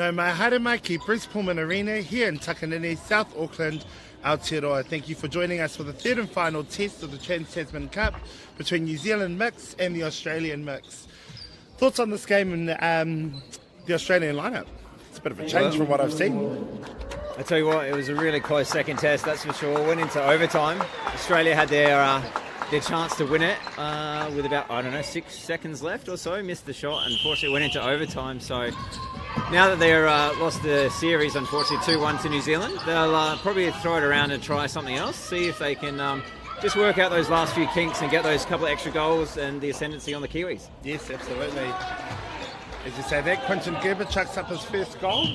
No mai haere mai ki Pulman Arena here in Takanini, South Auckland, Aotearoa. Thank you for joining us for the third and final test of the Trans Tasman Cup between New Zealand mix and the Australian mix. Thoughts on this game and the Australian lineup? It's a bit of a change from what I've seen. I tell you what, it was a really close second test, that's for sure. Went into overtime. Australia had their chance to win it with about, 6 seconds left or so. Missed the shot, unfortunately went into overtime. So now that they're lost the series, unfortunately 2-1 to New Zealand, they'll probably throw it around and try something else. See if they can just work out those last few kinks and get those couple of extra goals and the ascendancy on the Kiwis. Yes, absolutely. As you say that, Quinton Gerber chucks up his first goal.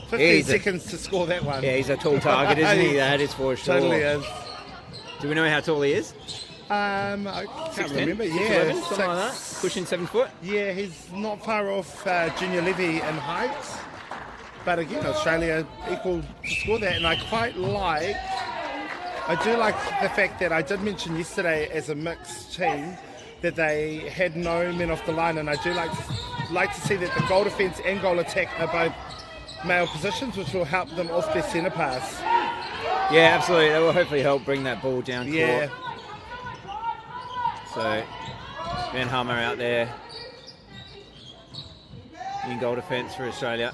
15 seconds to score that one. Yeah, he's a tall target, isn't he? That is for sure. Totally is. Do we know how tall he is? I can't remember. 11, something like that. Pushing 7 foot. Yeah, he's not far off Junior Levy in height. But again, Australia equal to score that, and I do like the fact that I did mention yesterday as a mixed team that they had no men off the line, and I do like to see that the goal defence and goal attack are both male positions, which will help them off their centre pass. Yeah, absolutely. That will hopefully help bring that ball down court. Yeah. So, Ben Hammer out there in goal defence for Australia.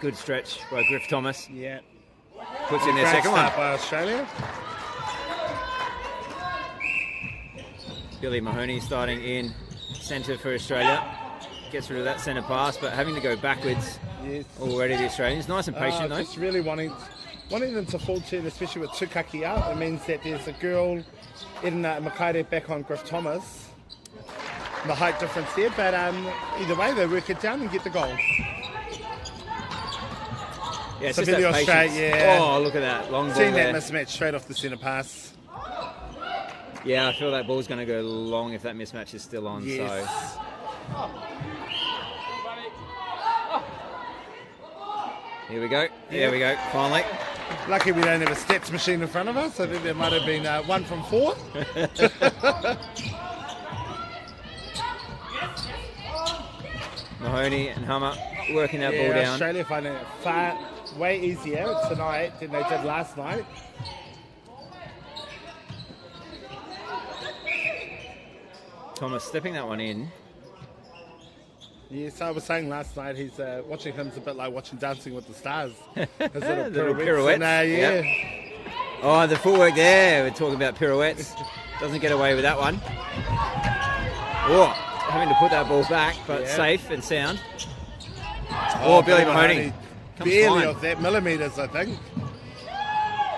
Good stretch by Griff Thomas. Yeah. Puts in their second one. By Australia. Billy Mahoney starting in centre for Australia. Gets rid of that centre pass, but having to go backwards already, the Australians. Nice and patient, though. Just really wanting them to fall to, especially with Tukaki out. It means that there's a girl in Makaurau back on Griff Thomas. The height difference there, but either way, they work it down and get the goal. Yeah, it's so just that patience. Yeah. Oh, look at that. Long ball Seeing there. that mismatch straight off the centre pass. Yeah, I feel that ball's going to go long if that mismatch is still on. Yes. So. Here we go. There we go. Finally. Lucky we don't have a stats machine in front of us. I think there might have been 1 from 4. Mahoney and Hummer working that ball down. Australia finding it way easier tonight than they did last night. Thomas stepping that one in. Yes, I was saying last night, he's watching him's a bit like watching Dancing with the Stars. His Little pirouettes. And, Yep. Oh, the footwork there. We're talking about pirouettes. Doesn't get away with that one. Oh, having to put that ball back, but safe and sound. Oh, Billy Mahoney. Barely off that, millimetres, I think.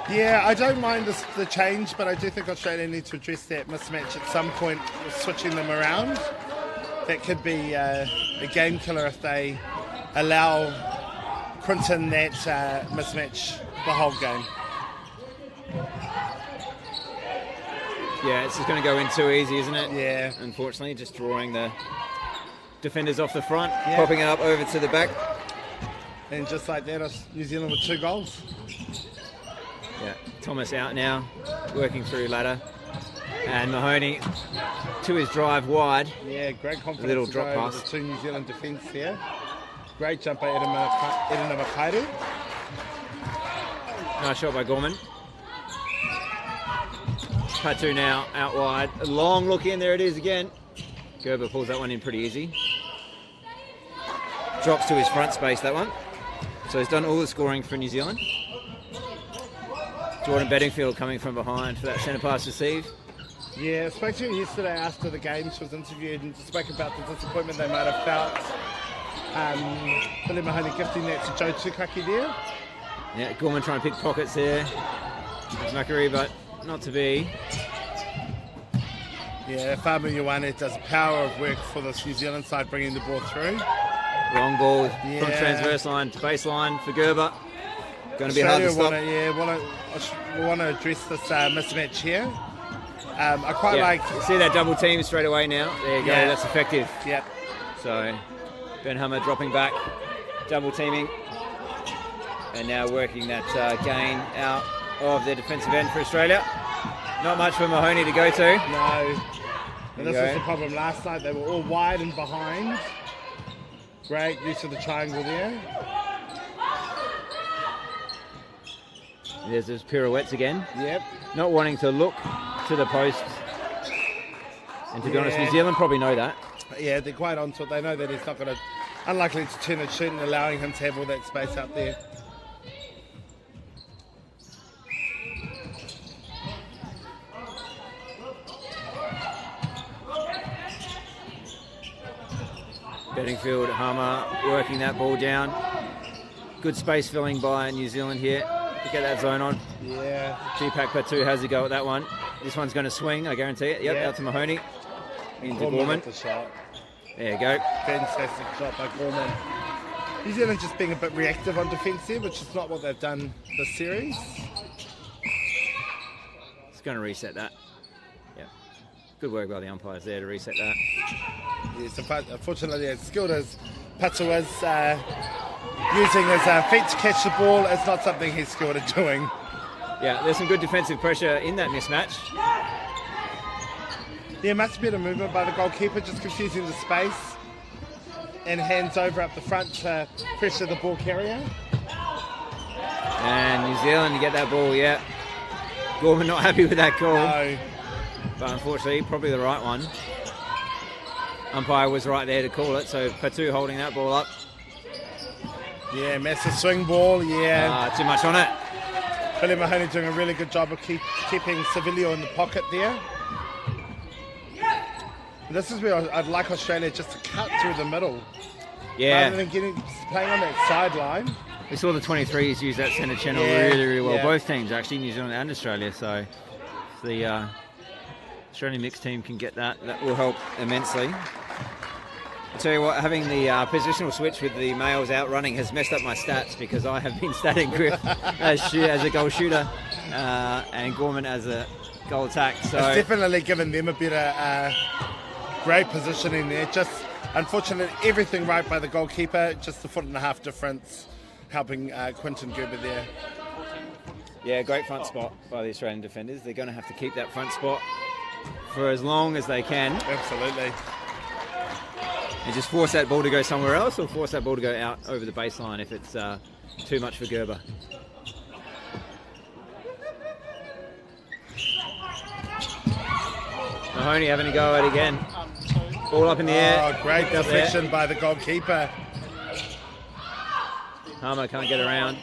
Yeah, I don't mind the change, but I do think Australia needs to address that mismatch at some point, switching them around. That could be a game killer if they allow Quinton that mismatch the whole game. Yeah, it's just going to go in too easy, isn't it? Yeah. Unfortunately, just drawing the defenders off the front, popping it up over to the back. And just like that, New Zealand with 2 goals. Yeah, Thomas out now, working through ladder. And Mahoney to his drive wide. Yeah, great confidence. Little drop pass. The 2 New Zealand defence here. Great jump by Edina Makaurau. Nice shot by Gorman. Patu now out wide. A long look in, there it is again. Gerber pulls that one in pretty easy. Drops to his front space, that one. So he's done all the scoring for New Zealand. Jordan Bedingfield coming from behind for that centre pass receive. Yeah, I spoke to her yesterday after the game. She was interviewed and spoke about the disappointment they might have felt. Billy Mahoney gifting that to Joe Tukaki there. Yeah, Gorman trying to pick pockets there. Macquarie, but not to be. Yeah, Famu Ioane does power of work for this New Zealand side, bringing the ball through. Long ball from transverse line to baseline for Gerber. Going to be hard to stop. We want to address this mismatch here. I quite like... See that double team straight away now. There you go, that's effective. Yep. So, Ben Hummer dropping back, double teaming. And now working that gain out of the defensive end for Australia. Not much for Mahoney to go to. No. And this was the problem last night. They were all wide and behind. Great use of the triangle there. There's those pirouettes again. Yep. Not wanting to look to the post. And to be honest, New Zealand probably know that. Yeah, they're quite onto it. They know that he's not going to, unlikely to turn and shoot, and allowing him to have all that space out there. Bedingfield, Harmer working that ball down. Good space filling by New Zealand here to get that zone on. Yeah. G-Pack Patu has a go at that one. This one's going to swing, I guarantee it. Yep, out to Mahoney. Into Gorman. The shot. There you go. Fantastic shot by Gorman. New Zealand just being a bit reactive on defence here, which is not what they've done this series. It's going to reset that. Yeah. Good work by the umpires there to reset that. Yes, unfortunately, as skilled as Patu is, using his feet to catch the ball is not something he's skilled at doing. Yeah, there's some good defensive pressure in that mismatch. Yeah, much better movement by the goalkeeper, just confusing the space. And hands over up the front to pressure the ball carrier. And New Zealand, you get that ball, yeah. Gorman not happy with that call. No. But unfortunately, probably the right one. Umpire was right there to call it, so Patu holding that ball up. Yeah, massive swing ball, yeah. Too much on it. Billy Mahoney doing a really good job of keeping Civilio in the pocket there. This is where I'd like Australia just to cut through the middle. Yeah. Rather than playing on that sideline. We saw the 23s use that centre channel really, really well. Yeah. Both teams, actually, New Zealand and Australia. So if the Australian mixed team can get that, that will help immensely. I'll tell you what, having the positional switch with the males out running has messed up my stats because I have been statting Griff as a goal shooter and Gorman as a goal attack. So it's definitely given them a better, great positioning there. Just unfortunately, everything right by the goalkeeper, just a 1.5 foot difference, helping Quinton Gerber there. Yeah, great front spot by the Australian defenders. They're going to have to keep that front spot for as long as they can. Absolutely. And just force that ball to go somewhere else or force that ball to go out over the baseline if it's too much for Gerber. Mahoney having a go at it again. Ball up in the air. Oh, great deflection by the goalkeeper. Harmer can't get around.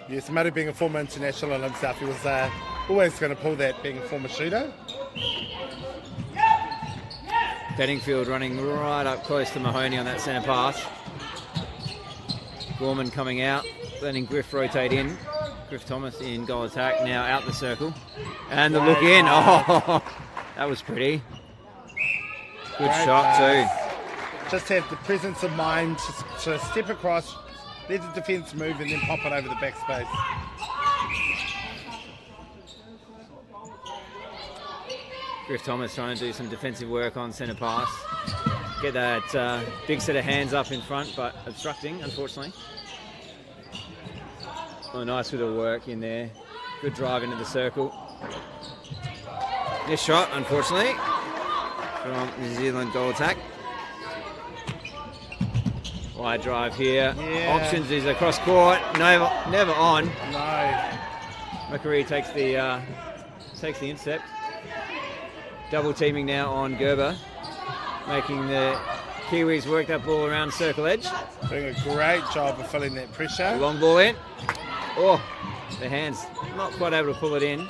Yes, Murray being a former international himself, he was always going to pull that, being a former shooter. Bedingfield running right up close to Mahoney on that centre pass. Gorman coming out, letting Griff rotate in. Griff Thomas in goal attack, now out the circle. And the look in. Oh, that was pretty. Good shot too. Just have the presence of mind to step across, let the defence move and then pop it over the back space. Griff Thomas trying to do some defensive work on centre pass. Get that big set of hands up in front, but obstructing, unfortunately. Oh, nice bit of work in there. Good drive into the circle. This shot, unfortunately, from New Zealand goal attack. Wide drive here. Yeah. Options is across court. Never on. No. Makaurau takes the intercept. Double teaming now on Gerber, making the Kiwis work that ball around circle edge. Doing a great job of filling that pressure. Long ball in. Oh, the hands not quite able to pull it in.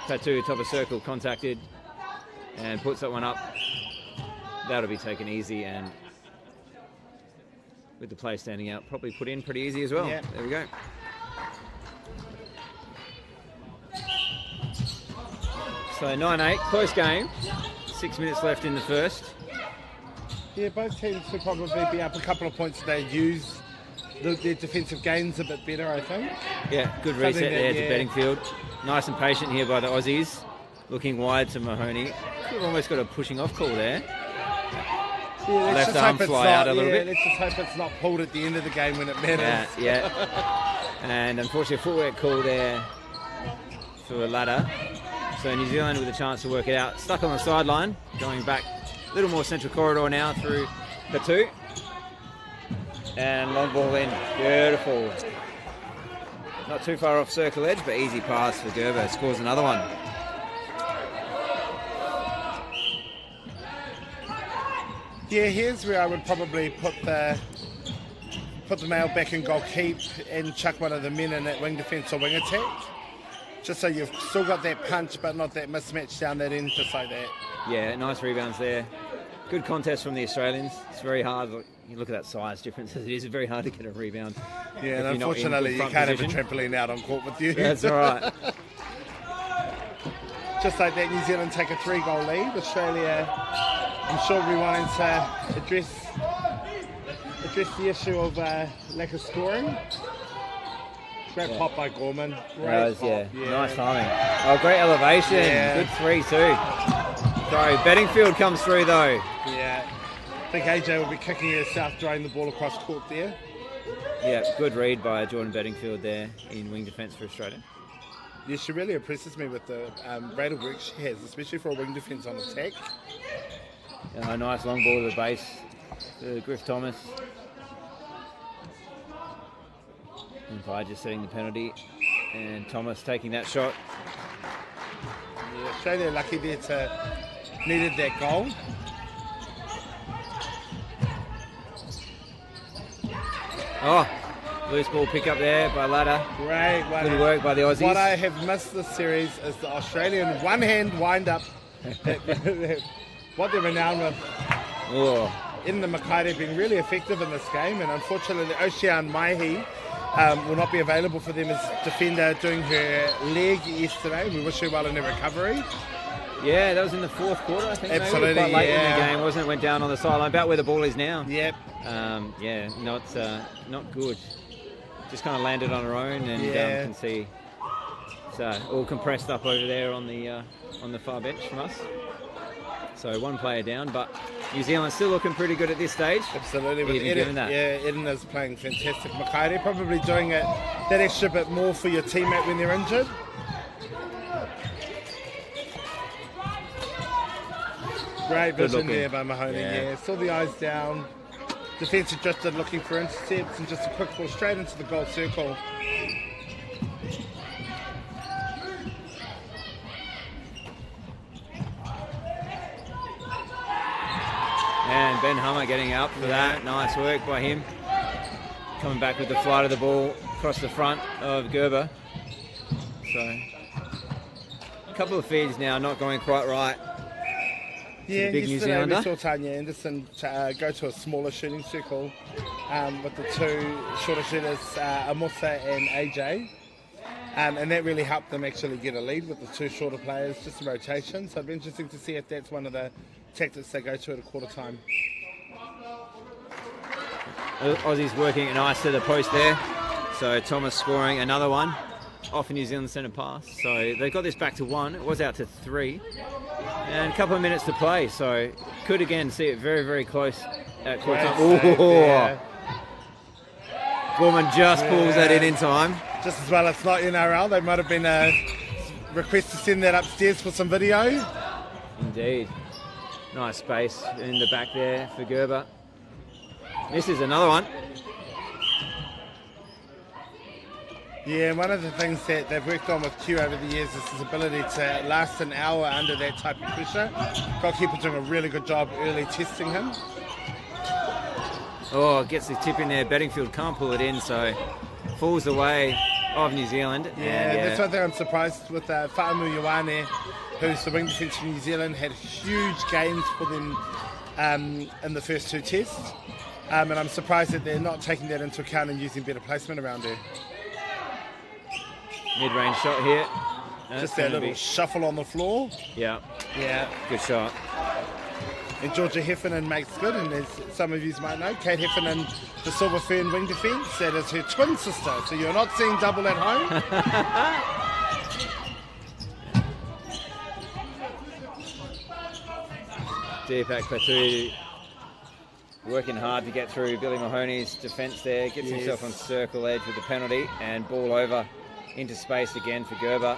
Patu, top of circle, contacted and puts that one up. That'll be taken easy, and with the play standing out, probably put in pretty easy as well. Yeah. There we go. So 9-8, close game. 6 minutes left in the first. Yeah, both teams could probably be up a couple of points if they use their defensive gains a bit better, I think. Yeah, good reset there to Bedingfield. Nice and patient here by the Aussies. Looking wide to Mahoney. We've almost got a pushing off call there. Yeah, Left arm fly out a little bit. Let's just hope it's not pulled at the end of the game when it matters. Yeah. And unfortunately, a footwork call there for a ladder. So New Zealand with a chance to work it out. Stuck on the sideline, going back a little more central corridor now through Patu. And long ball in, beautiful. Not too far off circle edge, but easy pass for Gerber. Scores another one. Yeah, here's where I would probably put the male back in goal keep and chuck one of the men in that wing defence or wing attack. Just so you've still got that punch but not that mismatch down that end, just like that. Yeah, nice rebounds there. Good contest from the Australians. It's very hard. You look at that size difference. It is very hard to get a rebound. Yeah, and unfortunately you can't have a trampoline out on court with you. That's all right. Just like that, New Zealand take a 3-goal lead. Australia, I'm sure we wanting to address the issue of lack of scoring. Great pop by Gorman. Nice timing. Oh, great elevation. Yeah. Good 3 too. Sorry, Bedingfield comes through though. Yeah. I think AJ will be kicking herself, throwing the ball across court there. Yeah, good read by Jordan Bedingfield there in wing defence for Australia. Yeah, she really impresses me with the rate of work she has, especially for a wing defence on attack. Nice long ball to the base for Griff Thomas. Umpire just setting the penalty, and Thomas taking that shot. Yeah, Australia lucky there to needed that goal. Oh, loose ball pick up there by Ladder. Great one. Good work by the Aussies. What I have missed this series is the Australian one-hand wind-up. What they're renowned with. Oh. In the Makaurau being really effective in this game, and unfortunately Ocean Maihi will not be available for them as defender doing her leg yesterday. We wish her well in her recovery. Yeah, that was in the fourth quarter, I think. Absolutely, maybe. Quite late in the game, wasn't it? Went down on the sideline, about where the ball is now. Yep. Not good. Just kind of landed on her own, and can see it's all compressed up over there on the far bench from us. So one player down, but New Zealand still looking pretty good at this stage. Absolutely. With Eden, Eden is playing fantastic. Makaurau probably doing it that extra bit more for your teammate when they're injured. Great vision there by Mahoney. Yeah, saw the eyes down. Defence had drifted looking for intercepts, and just a quick ball straight into the goal circle. And Ben Hummer getting up for that. Nice work by him. Coming back with the flight of the ball across the front of Gerber. So, a couple of feeds now not going quite right. Yeah, big New yesterday we Zealander. saw Tanya Anderson go to a smaller shooting circle with the two shorter shooters, Amusa and AJ. And that really helped them actually get a lead with the two shorter players, just a rotation. So it'd be interesting to see if that's one of the tactics they go to at a quarter time. Aussies working it nice to the post there. So Thomas scoring another one off a New Zealand centre pass. So they got this back to 1. It was out to 3. And a couple of minutes to play. So could again see it very, very close at quarter time. Gorman just pulls that in time. Just as well it's not NRL. They might have been a request to send that upstairs for some video. Indeed. Nice space in the back there for Gerber. This is another one. Yeah, one of the things that they've worked on with Q over the years is his ability to last an hour under that type of pressure. Goalkeeper doing a really good job early testing him. Oh, gets the tip in there. Bedingfield can't pull it in, so falls away of New Zealand. Yeah, that's one thing I'm surprised with Fa'amu Ioane, who's the wing defence for New Zealand, had huge gains for them in the first 2 tests. And I'm surprised that they're not taking that into account and using better placement around her. Mid-range shot here. Just that little shuffle on the floor. Yeah. Yeah. Good shot. And Georgia Heffernan makes good, and as some of you might know, Kate Heffernan, the Silver Fern wing defence, that is her twin sister, so you're not seeing double at home. Deepak Patu working hard to get through Billy Mahoney's defence there, gets himself on circle edge with the penalty, and ball over into space again for Gerber.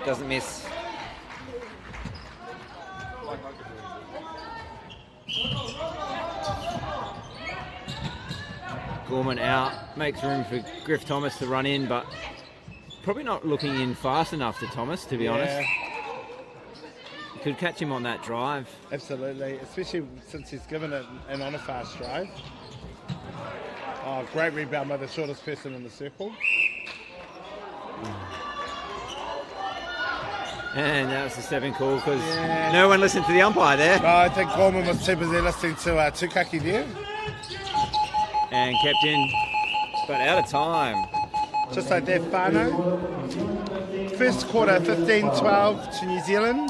Doesn't miss Gorman out. Makes room for Griff Thomas to run in, but probably not looking in fast enough to Thomas, to be honest. Could catch him on that drive. Absolutely, especially since he's given it an on a fast drive. Oh, great rebound by the shortest person in the circle. And that was the stepping call because no one listened to the umpire there. No, I think Gorman was too busy listening to Tukaki there. And kept in, but out of time. Just like that, Whānau. First quarter, 15-12 to New Zealand.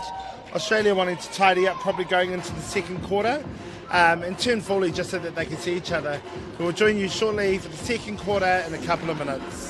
Australia wanting to tidy up, probably going into the second quarter. And turn fully just so that they can see each other. We'll join you shortly for the second quarter in a couple of minutes.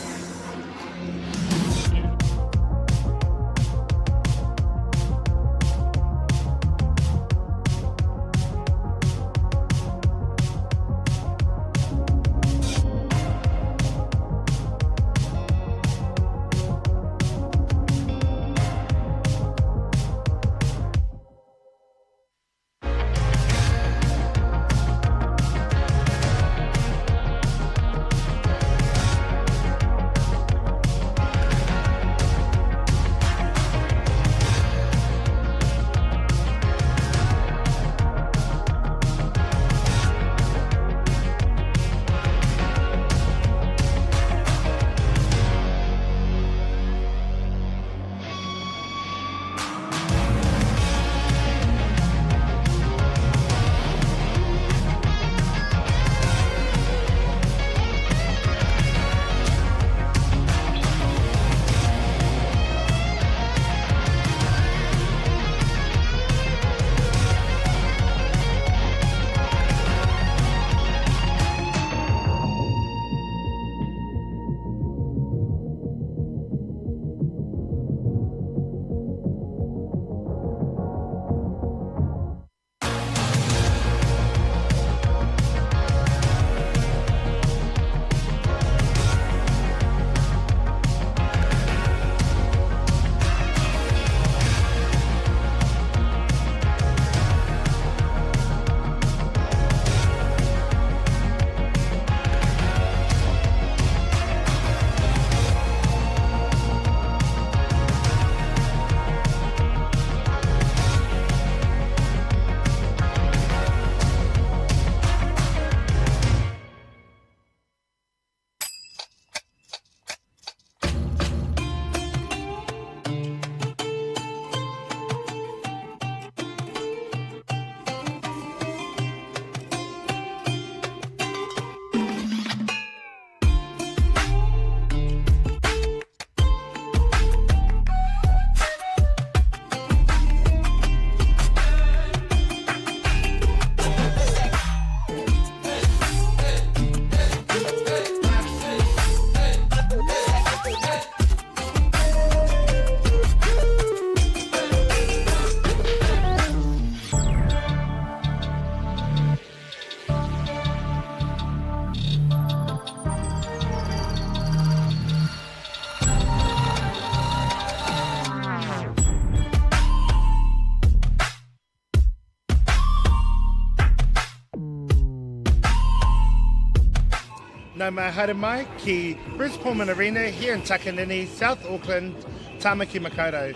No mai haere mai ki Bruce Pulman Arena here in Takanini, South Auckland, Tamaki Makaurau.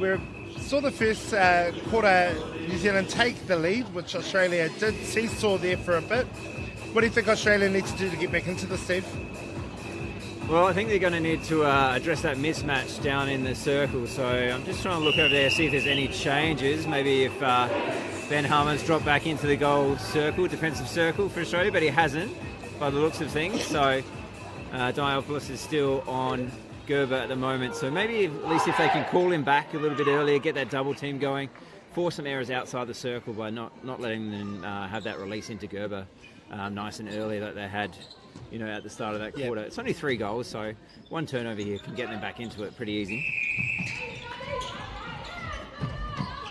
We saw the first quarter New Zealand take the lead, which Australia did seesaw there for a bit. What do you think Australia needs to do to get back into the Steve? Well, I think they're going to need to address that mismatch down in the circle. So I'm just trying to look over there, see if there's any changes. Maybe if Ben Harmon's dropped back into the goal circle, defensive circle for Australia, but he hasn't by the looks of things. So Diopoulos is still on Gerber at the moment. So maybe at least if they can call him back a little bit earlier, get that double team going, force some errors outside the circle by not letting them have that release into Gerber nice and early that they had, you know, at the start of that quarter. It's only 3 goals, so one turnover here can get them back into it pretty easy.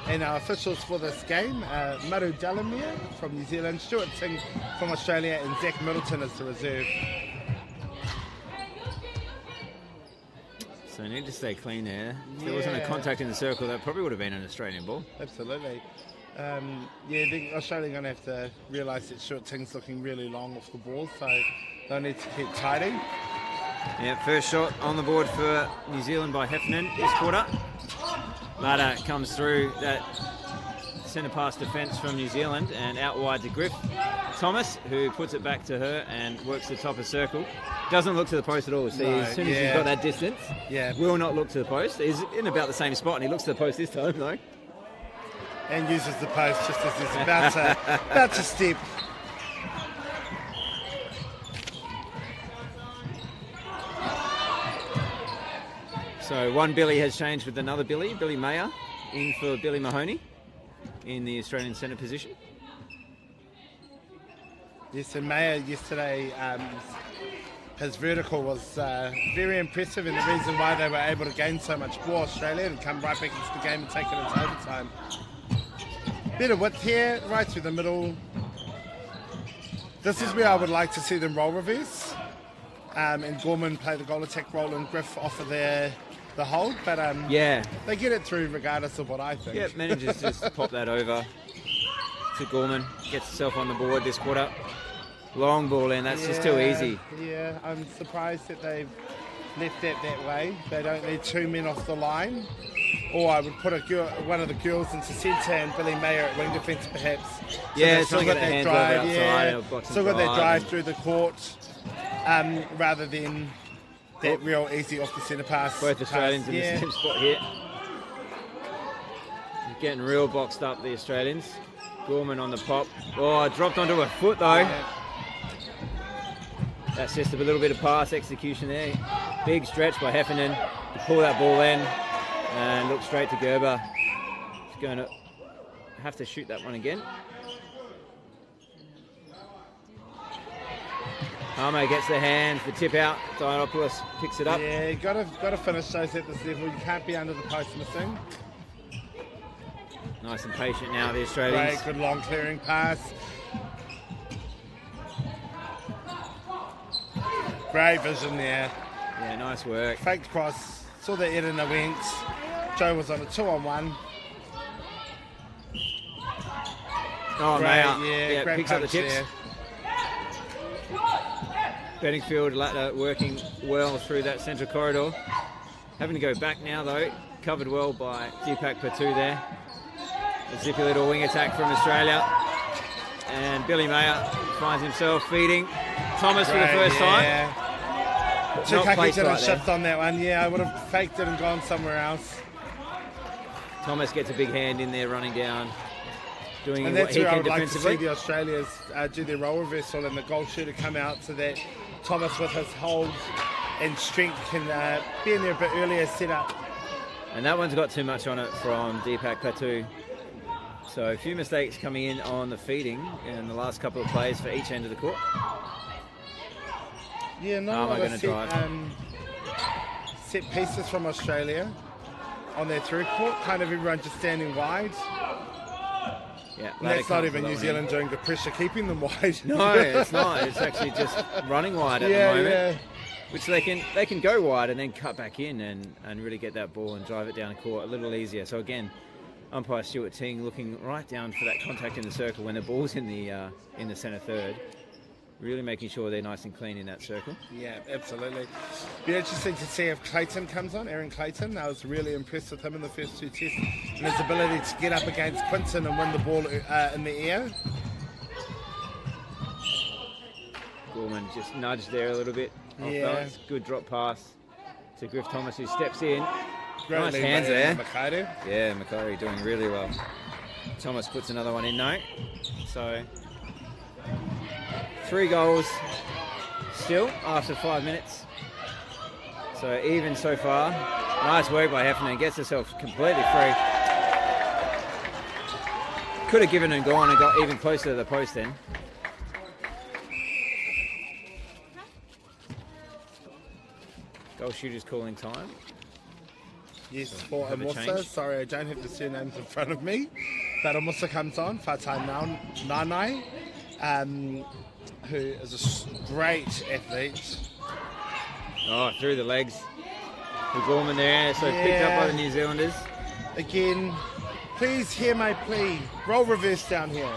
And our officials for this game, Maru Delamere from New Zealand, Stuart Singh from Australia, and Zach Middleton as the reserve. So need to stay clean there. If there wasn't a contact in the circle, that probably would have been an Australian ball. Absolutely. I think Australia are going to have to realise that Stuart Singh's looking really long off the ball, so They'll need to keep tidy. Yeah, first shot on the board for New Zealand by Heffernan this quarter. Ladder comes through that centre pass defence from New Zealand and out wide to Griff Thomas, who puts it back to her and works the top of circle. Doesn't look to the post at all. See, No, as soon as he's got that distance, will not look to the post. He's in about the same spot and he looks to the post this time though. And uses the post just as he's about to step. So one Billy has changed with another Billy Mayer, in for Billy Mahoney in the Australian centre position. Yes, and Mayer yesterday, his vertical was very impressive, and the reason why they were able to gain so much more Australia and come right back into the game and take it into overtime. Bit of width here, right through the middle. This is where I would like to see them roll reverse. And Gorman play the goal attack role and Griff offer the hold, but they get it through regardless of what I think. Yeah, manages to just pop that over to Gorman, gets himself on the board this quarter. Long ball in, that's just too easy. Yeah, I'm surprised that they've left that way. They don't need two men off the line. Or I would put one of the girls into centre and Billy Mayer at wing defence perhaps. So yeah, still got that drive. Still got that drive through the court, rather than that real easy off the centre pass. Both Australians in the same spot here. Getting real boxed up, the Australians. Gorman on the pop. Oh, dropped onto her foot though. Yeah. That's just a little bit of pass execution there. Big stretch by Heffernan to pull that ball in and look straight to Gerber. He's going to have to shoot that one again. Armo gets the hands, the tip out. Dianopoulos picks it up. Yeah, you got to finish those at this level. You can't be under the post missing. Nice and patient now, the Australians. Great, good long clearing pass. Great vision there. Yeah, nice work. Faked cross, saw the Edina winks. Joe was on a 2-on-1. Oh, great, yeah, great picks up the tips. There. Bedingfield Latter working well through that central corridor. Having to go back now though, covered well by Deepak Patu there. A zippy little wing attack from Australia. And Billy Mayer finds himself feeding Thomas for the first time. Tukaki didn't shift on that one. Yeah, I would have faked it and gone somewhere else. Thomas gets a big hand in there running down, doing and what he can defensively. Like to see the Australians do their role reversal and the goal shooter come out so that Thomas with his hold and strength can be in there a bit earlier set up. And that one's got too much on it from Deepak Patu. So a few mistakes coming in on the feeding in the last couple of plays for each end of the court. Yeah, no other set pieces from Australia on their through court. Kind of everyone just standing wide. Yeah, and that's not even New Zealand doing the pressure keeping them wide. No, it's not. It's actually just running wide at the moment. Yeah. Which they can go wide and then cut back in and really get that ball and drive it down the court a little easier. So again, umpire Stuart Ting looking right down for that contact in the circle when the ball's in the centre third. Really making sure they're nice and clean in that circle. Yeah, absolutely. Be interesting to see if Clayton comes on, Aaron Clayton. I was really impressed with him in the first two tests and his ability to get up against Quinton and win the ball in the air. Gorman just nudged there a little bit. Balance. Good drop pass to Griff Thomas, who steps in. Nice hands there. Makaurau. Yeah, Makaurau doing really well. Thomas puts another one in now. So 3 goals still after 5 minutes. So even so far. Nice work by Heffernan. Gets herself completely free. Could have given and gone and got even closer to the post then. Goal shooters calling time. Yes, for Amusa. Sorry, I don't have the surnames in front of me. But Amusa comes on. Fatai Nanai. Who is a great athlete. Oh, through the legs. The Gorman there, so picked up by the New Zealanders. Again, please hear my plea. Roll reverse down here.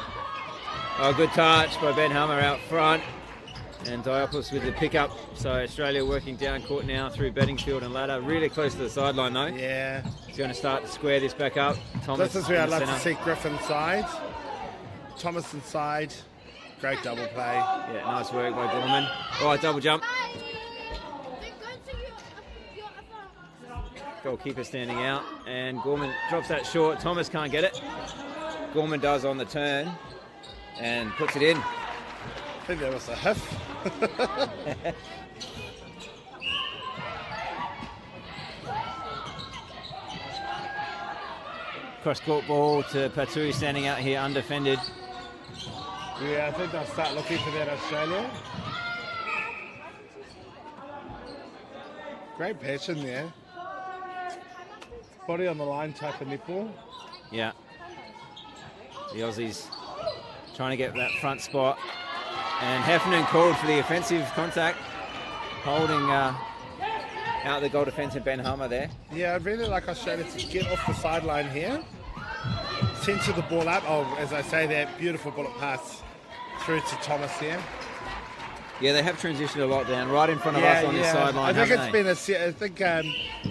Oh, good touch by Ben Hammer out front. And Diopoulos with the pickup. So Australia working down court now through Bedingfield and Ladder. Really close to the sideline though. Yeah. He's going to start to square this back up. Thomas This is where I'd love to center. see Griff inside. Thomas inside. Great double play. Yeah, nice work by Gorman. Oh, double jump. Goalkeeper standing out. And Gorman drops that short. Thomas can't get it. Gorman does on the turn and puts it in. I think that was a hoof. Cross-court ball to Patu standing out here undefended. Yeah, I think they'll start looking for that, Australia. Great passion there. Body on the line type of netball. Yeah. The Aussies trying to get that front spot. And Heffernan called for the offensive contact, holding out the goal defence of Ben Hummer there. Yeah, I'd really like Australia to get off the sideline here. Center the ball up. Oh, as I say, that beautiful bullet pass through to Thomas here. Yeah, they have transitioned a lot down right in front of us on this sideline. I think haven't they? I think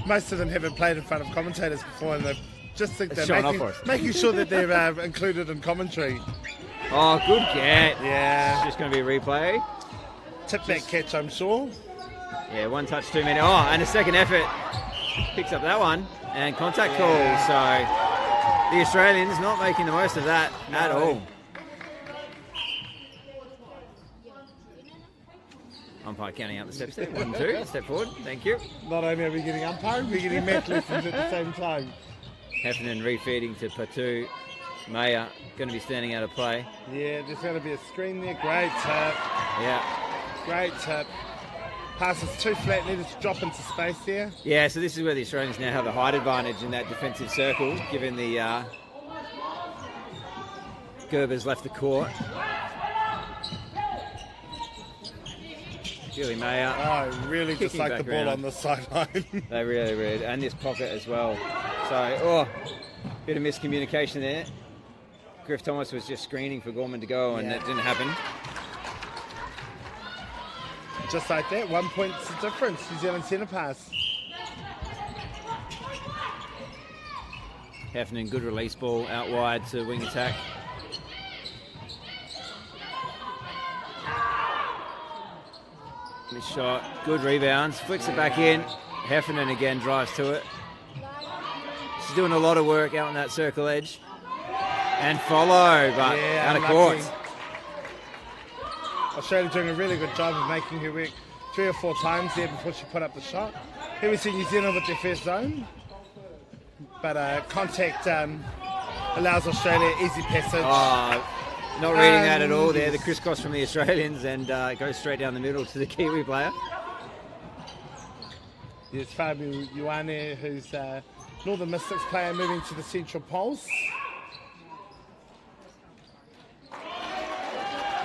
most of them haven't played in front of commentators before, and they just think It's they're showing off for us. making sure that they're included in commentary. Oh, good get. Yeah. It's just going to be a replay. Tip that catch, I'm sure. Yeah, one touch too many. Oh, and a second effort. Picks up that one. And contact call. So the Australians not making the most of that at all. Umpire counting out the steps there. 1, 2. Step forward. Thank you. Not only are we getting umpiring, we're getting math lessons at the same time. Heffernan refeeding to Patu. Maya going to be standing out of play. Yeah, there's going to be a screen there. Great tip. Yeah. Great tip. Pass is too flat, needed to drop into space there. Yeah, so this is where the Australians now have a height advantage in that defensive circle, given the Gerber's left the court. Julie Mayer. Oh, really just Kicking like the back ball around. on the sideline. They really, and this pocket as well. So, bit of miscommunication there. Griff Thomas was just screening for Gorman to go, and Yeah. that didn't happen. Just like that, 1 point difference. New Zealand centre pass. Heffernan, good release ball out wide to wing attack. This shot, good rebounds, flicks it back in. Heffernan again drives to it. She's doing a lot of work out on that circle edge. And follow, but out of unlucky. court. Australia doing a really good job of making her work 3 or 4 times there before she put up the shot. Here we see New Zealand with their first zone. But contact allows Australia easy passage. Not reading that at all there. The crisscross from the Australians and goes straight down the middle to the Kiwi player. There's Fabiu Ioane, who's Northern Mystics player, moving to the central poles.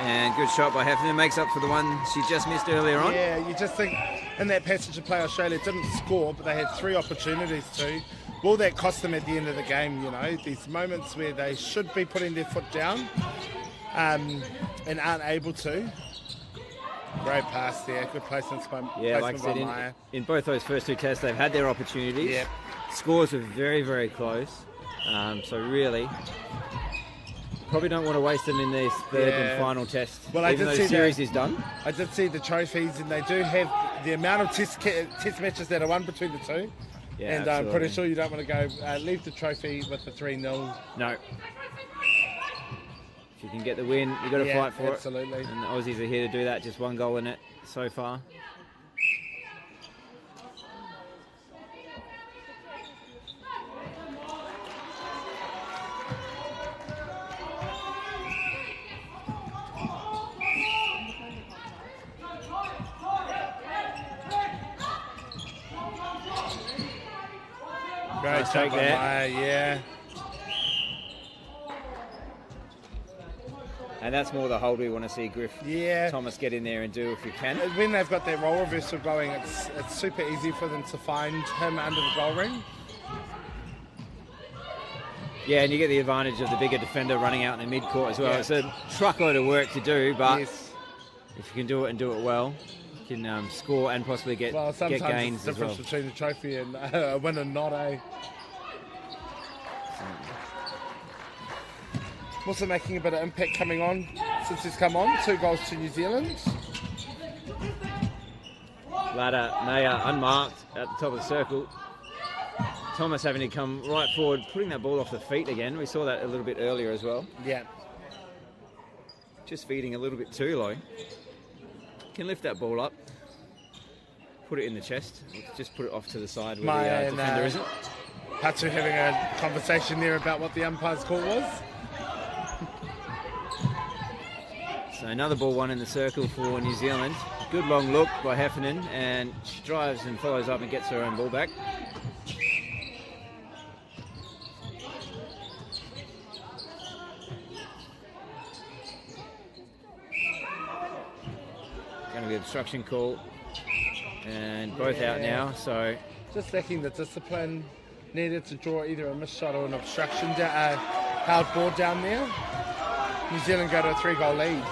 And good shot by Heffernan, makes up for the one she just missed earlier on. Yeah, you just think in that passage of play, Australia didn't score, but they had 3 opportunities to. Will that cost them at the end of the game, you know? These moments where they should be putting their foot down and aren't able to. Great pass there, good placement by Like I said, Maya. in both those first 2 tests, they've had their opportunities. Yep. Scores were very, very close. So really, probably don't want to waste them in this third and final test. Well, I even did though see the series that. is done. I did see the trophies, and they do have the amount of test matches that are won between the 2. Yeah, and I'm pretty absolutely. sure you don't want to go leave the trophy with the 3-0. No. If you can get the win, you've got to fight for absolutely. it. And the Aussies are here to do that. Just 1 goal in it so far. Great Nice shot take by there. Maya, yeah. And that's more the hold we want to see Griff Yeah. Thomas get in there and do if you can. When they've got that role reversal going, it's super easy for them to find him under the goal ring. Yeah, and you get the advantage of the bigger defender running out in the mid-court as well. Yeah. It's a truckload of work to do, but Yes. if you can do it and do it well, you can score and possibly get sometimes gains it's the as well. difference between a trophy and a win and not, eh? Also making a bit of impact coming on since he's come on. 2 goals to New Zealand. Ladder, Maya unmarked at the top of the circle. Thomas having to come right forward, putting that ball off the feet again. We saw that a little bit earlier as well. Yeah. Just feeding a little bit too low. Can lift that ball up, put it in the chest, just put it off to the side where the defender isn't. Patu having a conversation there about what the umpire's call was. So another ball one in the circle for New Zealand. Good long look by Heffernan, and she drives and follows up and gets her own ball back. Going to be obstruction call, and both out now. So just lacking the discipline needed to draw either a missed shot or an obstruction, held ball down there. New Zealand go to a 3-goal lead.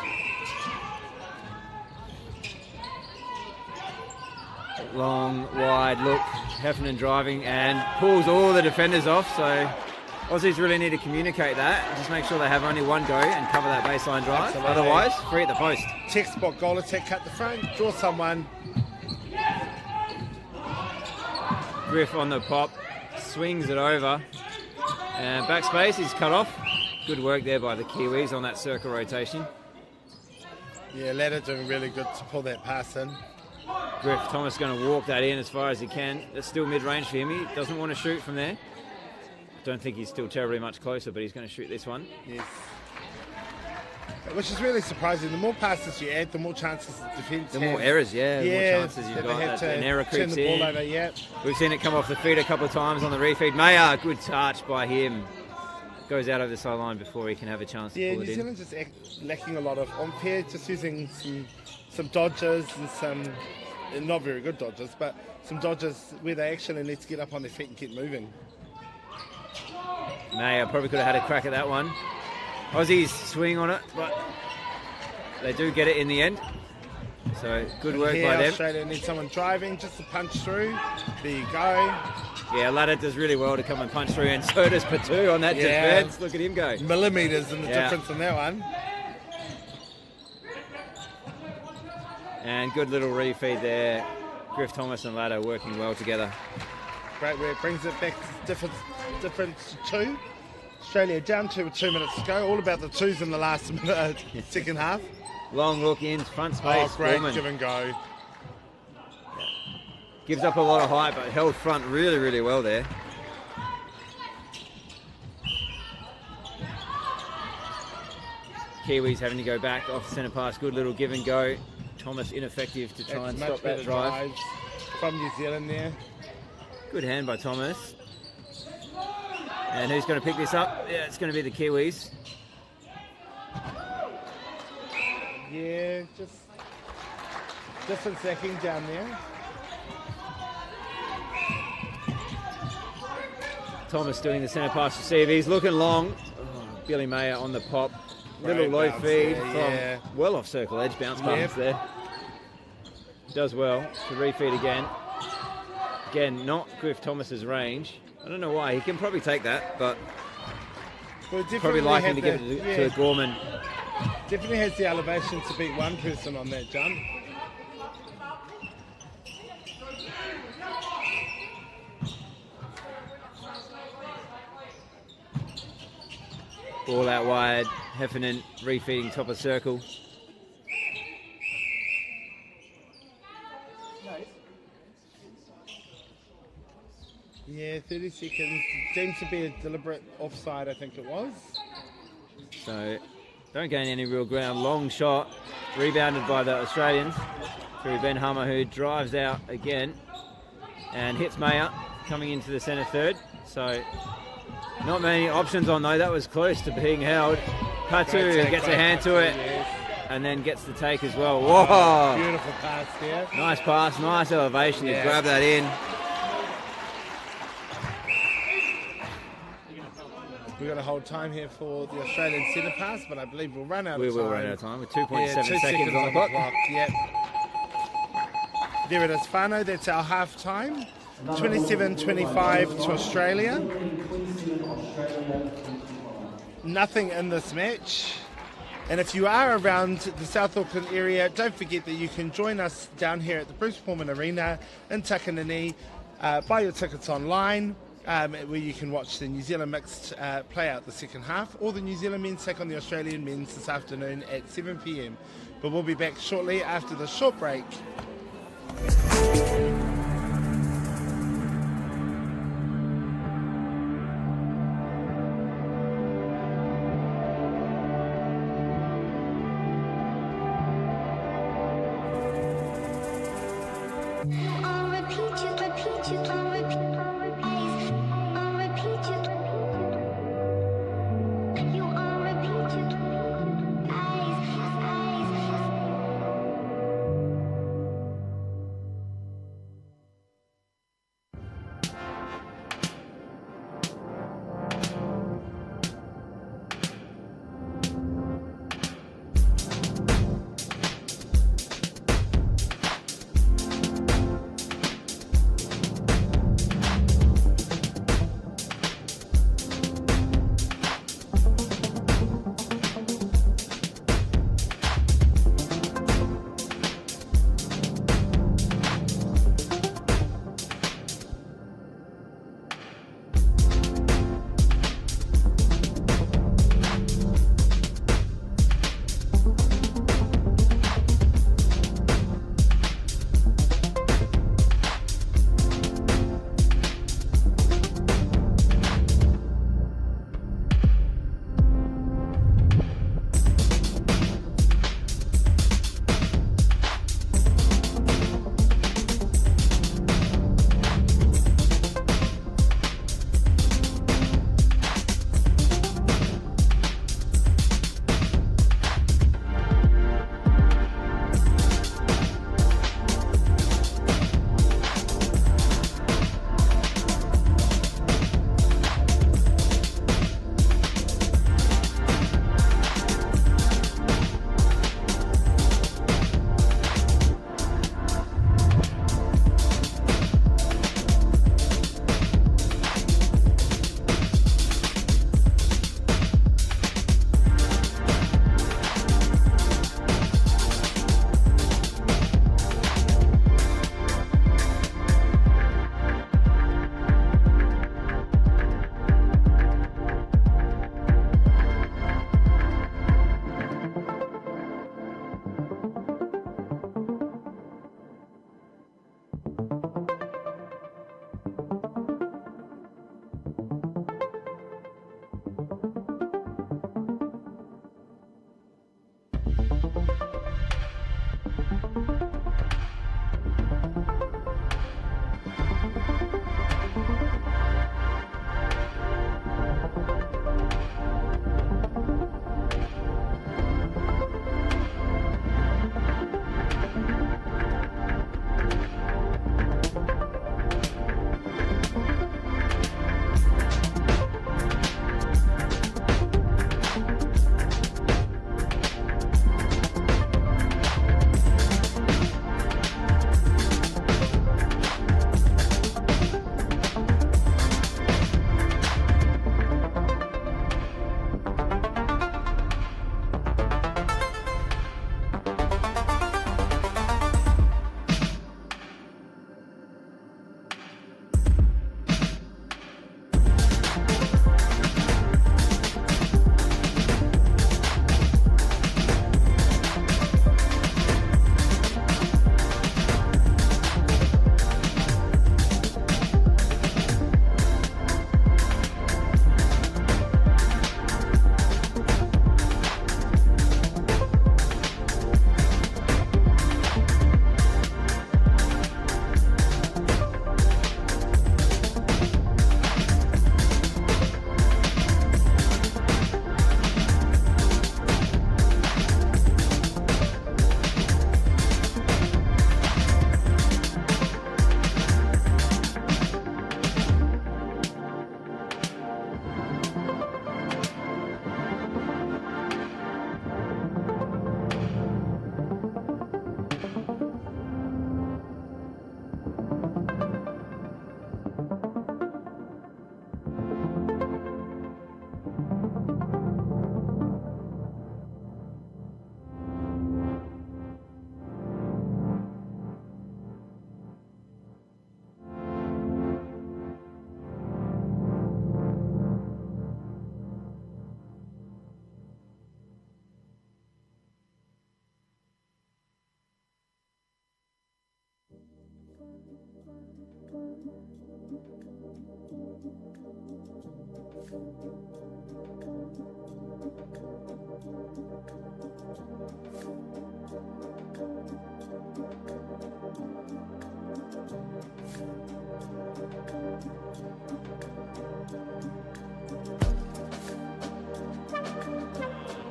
Long, wide look, Heffernan driving and pulls all the defenders off. So Aussies really need to communicate that. Just make sure they have only one go and cover that baseline drive. Absolutely. Otherwise, free at the post. Textbook goal attack, cut the front, draw someone. Griff on the pop, swings it over, and backspace is cut off. Good work there by the Kiwis on that circle rotation. Yeah, Ladder doing really good to pull that pass in. Griff Thomas going to walk that in as far as he can. That's still mid-range for him. He doesn't want to shoot from there. Don't think he's still terribly much closer, but he's going to shoot this one. Yes. Which is really surprising. The more passes you add, the more chances the defence The more errors, the more chances you've got. Have to an error turn creeps the ball in. over, yeah. We've seen it come off the feet a couple of times on the refeed. Mayer, good touch by him. Goes out over the sideline before he can have a chance to pull New it in. Zealand just lacking a lot of on-pair, just using some dodges and some, not very good dodges, but some dodges where they actually need to get up on their feet and get moving. Mayer probably could have had a crack at that one. Aussies swing on it, but they do get it in the end. So good work by them. Australia needs someone driving just to punch through. There you go. Yeah, Ladder does really well to come and punch through, and so does Patu on that defence. Look at him go. Millimetres in the difference in that one. And good little refeed there. Griff Thomas and Ladder working well together. Great work. Brings it back to difference to 2. Australia down 2 with 2 minutes to go. All about the 2s in the last minute, second half. Long look in, front space. Oh, great Pulman give and go. gives up a lot of height, but held front really, really well there. Kiwis having to go back off the centre pass. Good little give and go. Thomas ineffective to try and stop that drive. From New Zealand there. Good hand by Thomas. And who's going to pick this up? Yeah, it's going to be the Kiwis. Yeah, just different sacking down there. Thomas doing the centre pass receive. He's looking long. Oh, Billy Mayer on the pop. Little low feed from well off circle edge. Bounce passes there. Does well to refeed again. Again, not Griff Thomas's range. I don't know why. He can probably take that, but probably liking to give it to Gorman. Definitely has the elevation to beat one person on that jump. Ball out wide. Heffernan refeeding top of circle. Yeah, 30 seconds. Seems to be a deliberate offside, I think it was. So, don't gain any real ground. Long shot. Rebounded by the Australians. Through Ben Hummer, who drives out again. And hits Mayer, coming into the centre third. So, not many options on though. That was close to being held. Patu gets a hand to it. And then gets the take as well. Whoa! Beautiful pass there. Nice pass, nice elevation to grab that in. We've got to hold time here for the Australian centre pass, but I believe we'll run out We of time. will run out of time with 2.7 Yeah, 2 seconds on the clock. Yep. There it is, Whānau. That's our half time. 27-25 to Australia. Nothing in this match. And if you are around the South Auckland area, don't forget that you can join us down here at the Pulman Arena in Takanini. Buy your tickets online, where you can watch the New Zealand mixed play out the second half, or the New Zealand men's take on the Australian men's this afternoon at 7 p.m. But we'll be back shortly after the short break.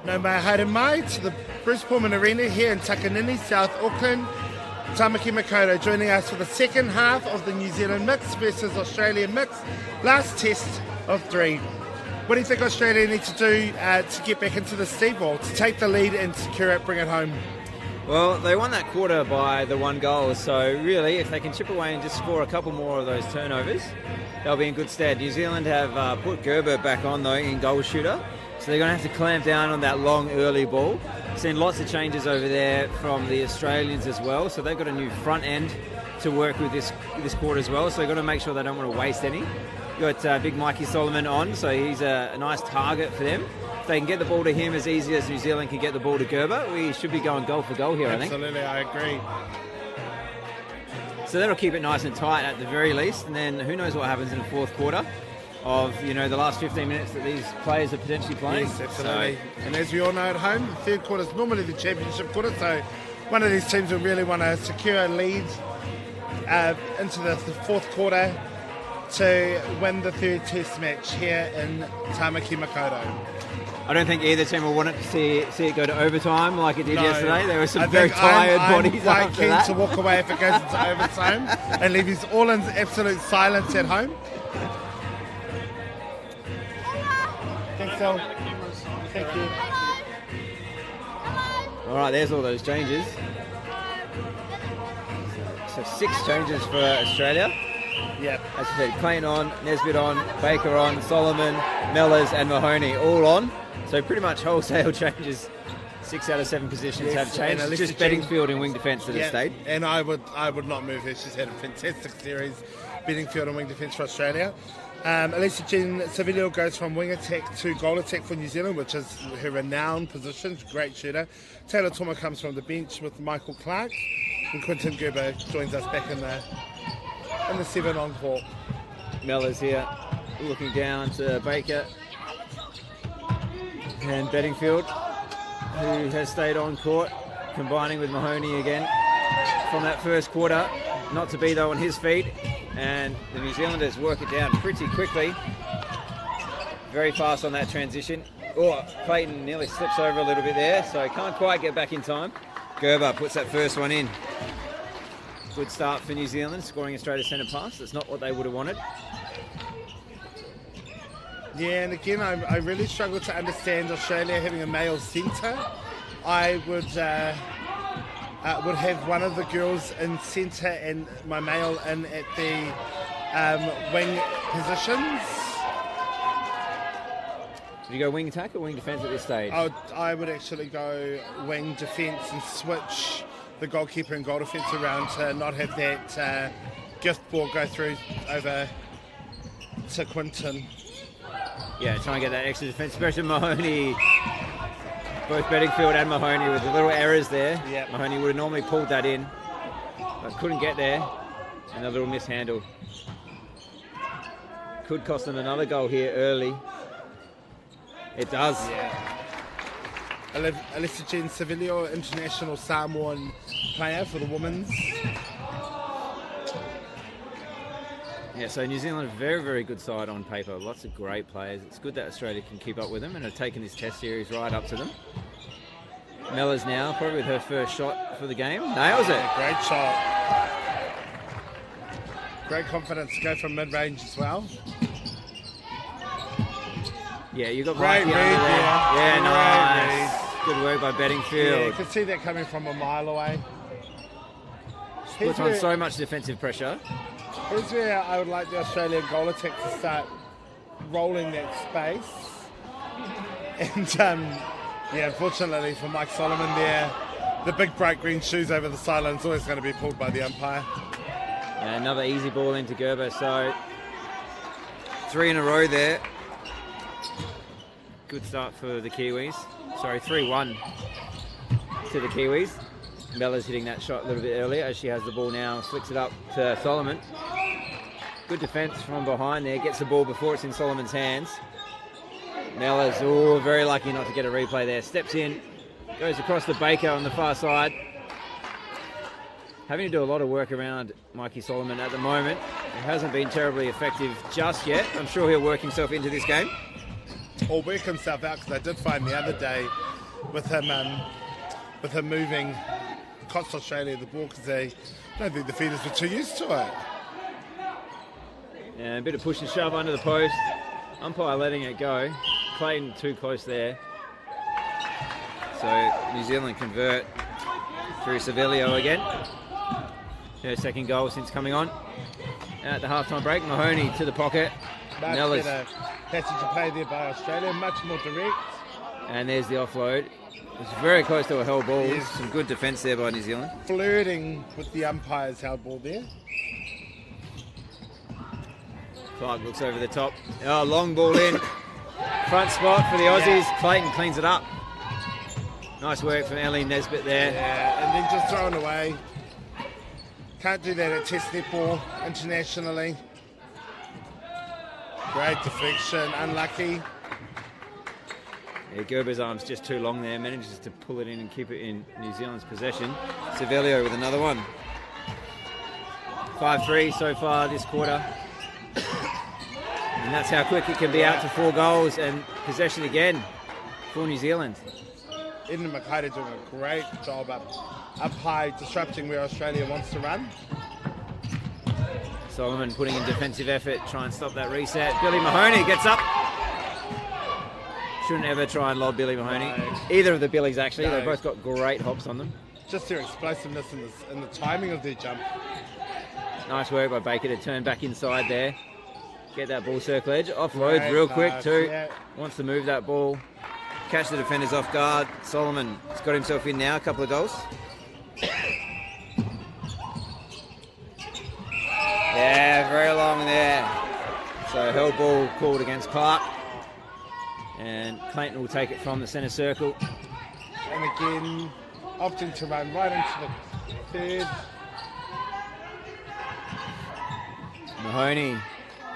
No mai haere mai to the Pulman Arena here in Takanini, South Auckland. Tamaki Makaurau joining us for the second half of the New Zealand mix versus Australia mix. Last test of 3. What do you think Australia need to do to get back into the Steve Ball, to take the lead and secure it, bring it home? Well, they won that quarter by the 1 goal, so really, if they can chip away and just score a couple more of those turnovers, they'll be in good stead. New Zealand have put Gerber back on, though, in goal shooter, so they're going to have to clamp down on that long early ball. Seen lots of changes over there from the Australians as well, so they've got a new front end to work with this quarter as well, so they've got to make sure they don't want to waste any. You've got big Mikey Solomon on, so he's a nice target for them. If they can get the ball to him as easy as New Zealand can get the ball to Gerber, we should be going goal for goal here, I think. Absolutely, I agree. So that'll keep it nice and tight at the very least, and then who knows what happens in the fourth quarter of, you know, the last 15 minutes that these players are potentially playing. Yes, absolutely. And as we all know at home, the third quarter is normally the championship quarter, so one of these teams will really want to secure a lead into the fourth quarter to win the third test match here in Tamaki Makaurau. I don't think either team will want to see it go to overtime like it did yesterday. There were some I very think tired I'm bodies quite after keen that. to walk away if it goes into overtime and leave us all in absolute silence at home. Thanks, Phil. Thank you. All right, there's all those changes. So 6 changes for Australia. Yep. As I said, Clayton on, Nesbitt on, Baker on, Solomon, Mellors and Mahoney all on. So pretty much wholesale changes. 6 out of 7 positions have changed. It's just Bedingfield in wing defence that have stayed. And I would not move her. She's had a fantastic series. Bedingfield and wing defence for Australia. Elisa Jean Savilio goes from wing attack to goal attack for New Zealand, which is her renowned position. Great shooter. Taylor Toma comes from the bench with Michael Clark. And Quinton Gerber joins us back in the 7 on court. Mellors here, looking down to Baker. And Bedingfield, who has stayed on court, combining with Mahoney again from that first quarter. Not to be, though, on his feet. And the New Zealanders work it down pretty quickly. Very fast on that transition. Oh, Clayton nearly slips over a little bit there, so can't quite get back in time. Gerber puts that first one in. Good start for New Zealand, scoring a straight centre pass. That's not what they would have wanted. Yeah, and again, I really struggle to understand Australia having a male centre. I would have one of the girls in centre and my male in at the wing positions. Would you go wing attack or wing defence at this stage? I would actually go wing defence and switch the goalkeeper and goal defence around to not have that gift ball go through over to Quinton. Yeah, try and get that extra defensive pressure. Mahoney, both Bedingfield and Mahoney with the little errors there. Yep. Mahoney would have normally pulled that in, but couldn't get there. And a little mishandle. Could cost them another goal here early. It does. Yeah. Alissa Jean Savilio, international Samoan player for the women's. Yeah, so New Zealand, a very, very good side on paper. Lots of great players. It's good that Australia can keep up with them and have taken this test series right up to them. Mellors now, probably with her first shot for the game. Nails it. Great shot. Great confidence to go from mid-range as well. Yeah, you got Great Mikey read under there. there. Yeah, Great nice. Good work by Yeah, Bedingfield. you could see that coming from a mile away. Puts on so much defensive pressure. Here's where I would like the Australian goal attack to start rolling that space. And yeah, unfortunately for Mike Solomon there, the big bright green shoes over the sideline is always going to be pulled by the umpire. And another easy ball into Gerber, so 3 in a row there. Good start for the Kiwis. Sorry, 3-1 to the Kiwis. Bella's hitting that shot a little bit earlier as she has the ball now, flicks it up to Solomon. Good defence from behind there, gets the ball before it's in Solomon's hands. Mellors, oh, very lucky not to get a replay there. Steps in, goes across the Baker on the far side. Having to do a lot of work around Mikey Solomon at the moment. It hasn't been terribly effective just yet. I'm sure he'll work himself into this game. Or work himself out, because I did find the other day with him moving cost Australia the ball, because I don't think the defenders were too used to it. And a bit of push and shove under the post. Umpire letting it go. Clayton too close there. So New Zealand convert through Savelio again. Her second goal since coming on. At the halftime break, Mahoney to the pocket. Much better passage of play there by Australia, much more direct. And there's the offload. It's very close to a held ball. Yes. Some good defence there by New Zealand. Flirting with the umpire's held ball there. Clark looks over the top. Oh, long ball in. Front spot for the Aussies. Yeah. Clayton cleans it up. Nice work from Ellie Nesbitt there. Yeah, and then just thrown away. Can't do that at Test netball internationally. Great deflection, unlucky. Yeah, Gerber's arm's just too long there. Manages to pull it in and keep it in New Zealand's possession. Savelio with another one. 5-3 so far this quarter. And that's how quick it can be out to 4 goals and possession again for New Zealand. Edna Makaurau doing a great job up high, disrupting where Australia wants to run. Solomon putting in defensive effort, try and stop that reset. Billy Mahoney gets up. Shouldn't ever try and lob Billy Mahoney. No. Either of the Billies, actually. No. They've both got great hops on them. Just their explosiveness and the timing of their jump. Nice work by Baker to turn back inside there. Get that ball circle edge. Offloads real quick too. Yeah. Wants to move that ball. Catch the defenders off guard. Solomon has got himself in now. A couple of goals. Yeah, very long there. So held ball called against Clark. And Clayton will take it from the centre circle. And again, opting to run right into the third. Mahoney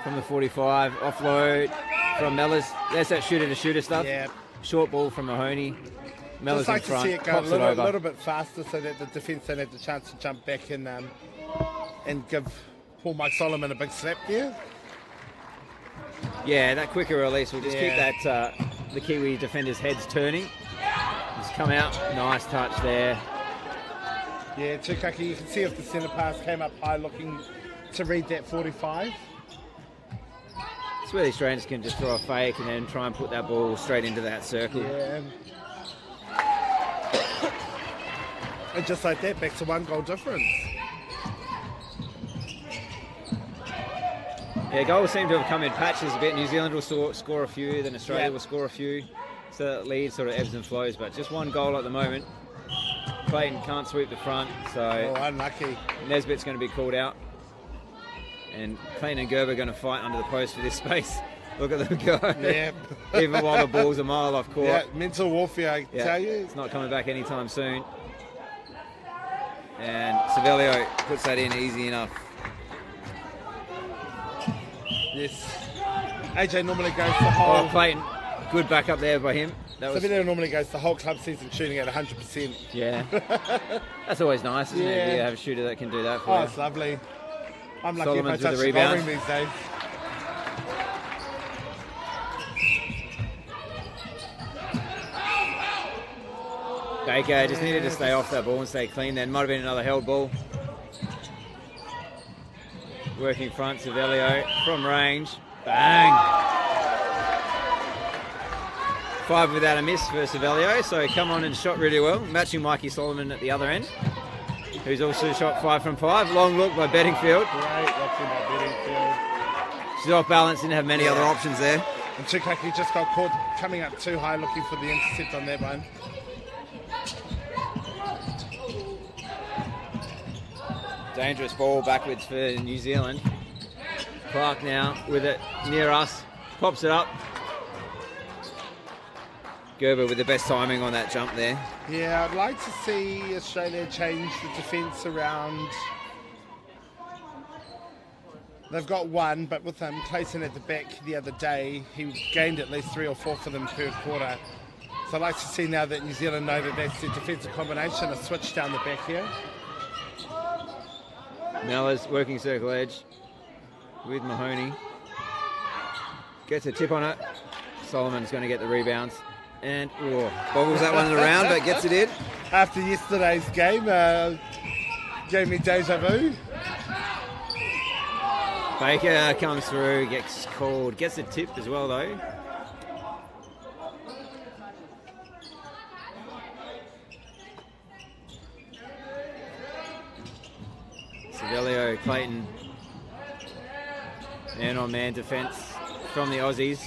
from the 45. Offload from Mellors. There's that shooter-to-shooter stuff. Yeah. Short ball from Mahoney. Mellors in front. Just like to see it go a little bit faster so that the defence don't have the chance to jump back and give Paul Mike Solomon a big slap there. Yeah, that quicker release will just keep that the Kiwi defenders' heads turning. Just come out. Nice touch there. Yeah, Tukaki, you can see if the centre pass came up high looking to read that 45. It's where the Australians can just throw a fake and then try and put that ball straight into that circle. Yeah. And just like that, back to 1 goal difference. Yeah, goals seem to have come in patches a bit. New Zealand will score a few, then Australia will score a few. So that lead sort of ebbs and flows, but just 1 goal at the moment. Clayton can't sweep the front, so unlucky. Nesbitt's going to be called out. And Clayton and Gerber are going to fight under the post for this space. Look at them go. Yeah. Even while the ball's a mile off court. Yeah, mental warfare, I tell you. It's not coming back anytime soon. And Savelio puts that in easy enough. Yes. AJ normally goes the whole... Oh, Clayton. Good backup there by him. Savelio normally goes the whole club season shooting at 100%. Yeah. That's always nice, isn't it? Yeah, have a shooter that can do that for you. Oh, it's lovely. I'm lucky Solomon's if I touch the goal ring these days. Baker just needed to stay off that ball and stay clean then. Might have been another held ball. Working front, Savelio from range. Bang! 5 without a miss for Savelio, so come on and shot really well. Matching Mikey Solomon at the other end, who's also shot 5 from 5. Long look by Bedingfield. Great watching by Bedingfield. She's off balance, didn't have many other options there. And Tukaki just got caught coming up too high looking for the intercept on that one. Dangerous ball backwards for New Zealand. Clark now with it near us. Pops it up. Gerber with the best timing on that jump there. Yeah, I'd like to see Australia change the defence around They've got one, but with Clayton at the back the other day, he gained at least 3 or 4 for them per quarter. So I'd like to see now that New Zealand know that that's their defensive combination, a switch down the back here. Mellors working circle edge with Mahoney. Gets a tip on it. Solomon's going to get the rebounds. And bobbles that one around, but gets it in. After yesterday's game, gave me deja vu. Baker comes through, gets called, gets a tip as well though. Savelio, Clayton, man-on-man defence from the Aussies.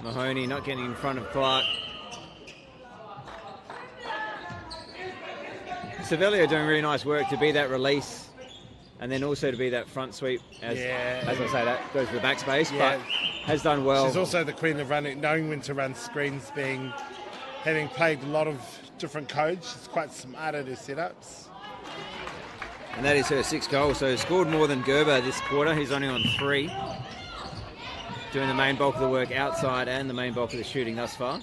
Mahoney not getting in front of Clark. Savelio doing really nice work to be that release and then also to be that front sweep. As I say, that goes to the backspace, but has done well. She's also the queen of running, knowing when to run screens, having played a lot of different codes. She's quite smart at her setups. And that is her 6th goal, so scored more than Gerber this quarter. He's only on 3. Doing the main bulk of the work outside and the main bulk of the shooting thus far.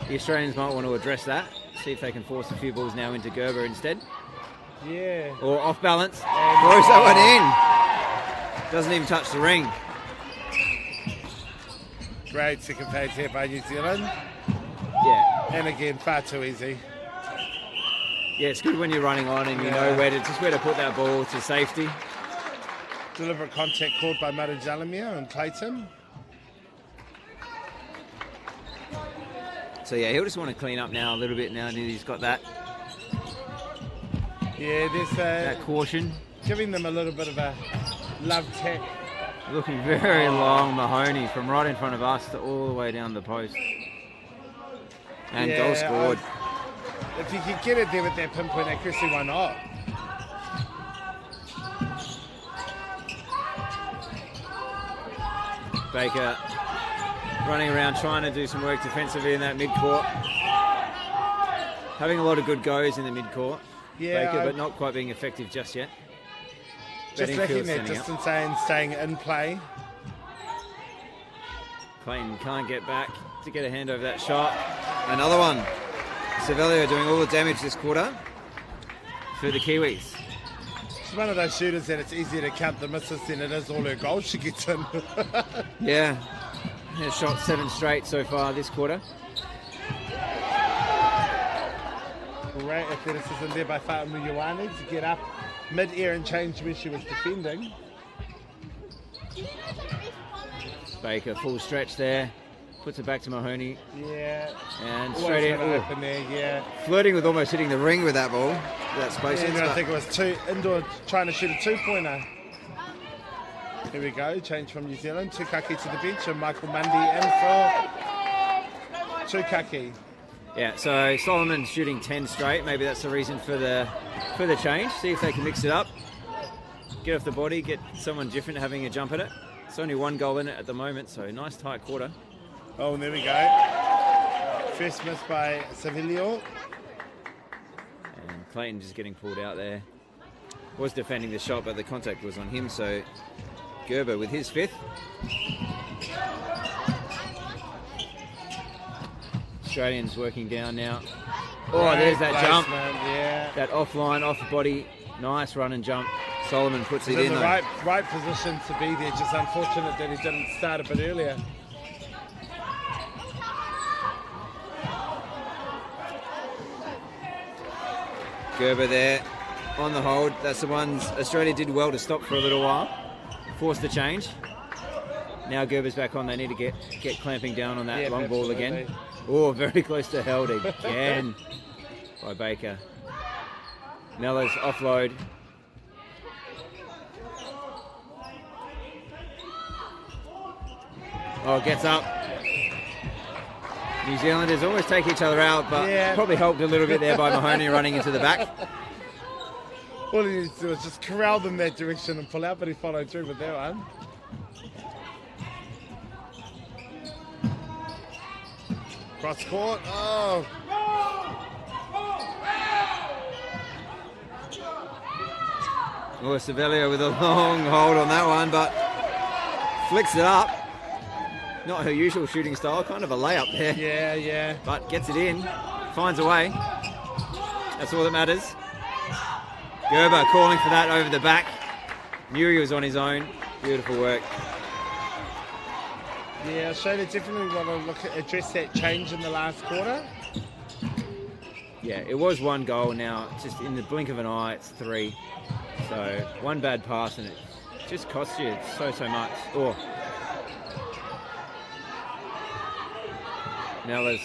The Australians might want to address that, see if they can force a few balls now into Gerber instead. Yeah. Or off balance. Throws that one in. Doesn't even touch the ring. Great second phase here by New Zealand. Yeah. And again, far too easy. Yeah, it's good when you're running on and you know where to put that ball to safety. Deliberate contact called by Murray Jalamia and Clayton. So yeah, he'll just want to clean up now a little bit now that he's got that. Yeah, there's that caution. Giving them a little bit of a love tap. Looking very long, Mahoney, from right in front of us to all the way down the post. And goal scored. If you could get it there with that pinpoint accuracy, why not? Baker running around trying to do some work defensively in that mid-court. Having a lot of good goes in the mid-court. Yeah, Baker, but not quite being effective just yet. Just lacking that distance and staying in play. Clayton can't get back to get a hand over that shot. Another one. Savelio doing all the damage this quarter for the Kiwis. She's one of those shooters that it's easier to count the misses than it is all her goals she gets in. Yeah. Has shot 7 straight so far this quarter. Great athleticism there by Fa'amu Ioane to get up mid-air and change where she was defending. Baker full stretch there. Puts it back to Mahoney. Yeah. And straight in. Open there, yeah. Flirting with almost hitting the ring with that ball. That's space. I think it was indoor trying to shoot a 2-pointer. Here we go. Change from New Zealand. Tukaki to the bench and Michael Mundy in for Tukaki. Yeah, so Solomon's shooting 10 straight. Maybe that's the reason for the change. See if they can mix it up. Get off the body, get someone different having a jump at it. It's only 1 goal in it at the moment, so nice tight quarter. Oh, and there we go. First miss by Savelio. And Clayton just getting pulled out there. Was defending the shot, but the contact was on him, so Gerber with his 5th. Australians working down now. Oh, right, there's that jump. Yeah. That offline, off the body. Nice run and jump. Solomon puts it in the right position to be there. Just unfortunate that he didn't start a bit earlier. Gerber there on the hold. That's the ones Australia did well to stop for a little while. Forced the change. Now Gerber's back on. They need to get clamping down on that long ball again. Oh, very close to held again by Baker. Mellors offload. Oh, gets up. New Zealanders always take each other out, but probably helped a little bit there by Mahoney running into the back. All he needs to do is just corral them that direction and pull out, but he followed through with that one. Cross court. Oh. Oh, Savelio with a long hold on that one, but flicks it up. Not her usual shooting style, kind of a layup there. Yeah. But gets it in, finds a way. That's all that matters. Gerber calling for that over the back. Knew he was on his own. Beautiful work. Yeah, Australia definitely want to address that change in the last quarter. Yeah, it was one goal. Now, just in the blink of an eye, it's 3. So, one bad pass and it just costs you so much. Oh. Mellors.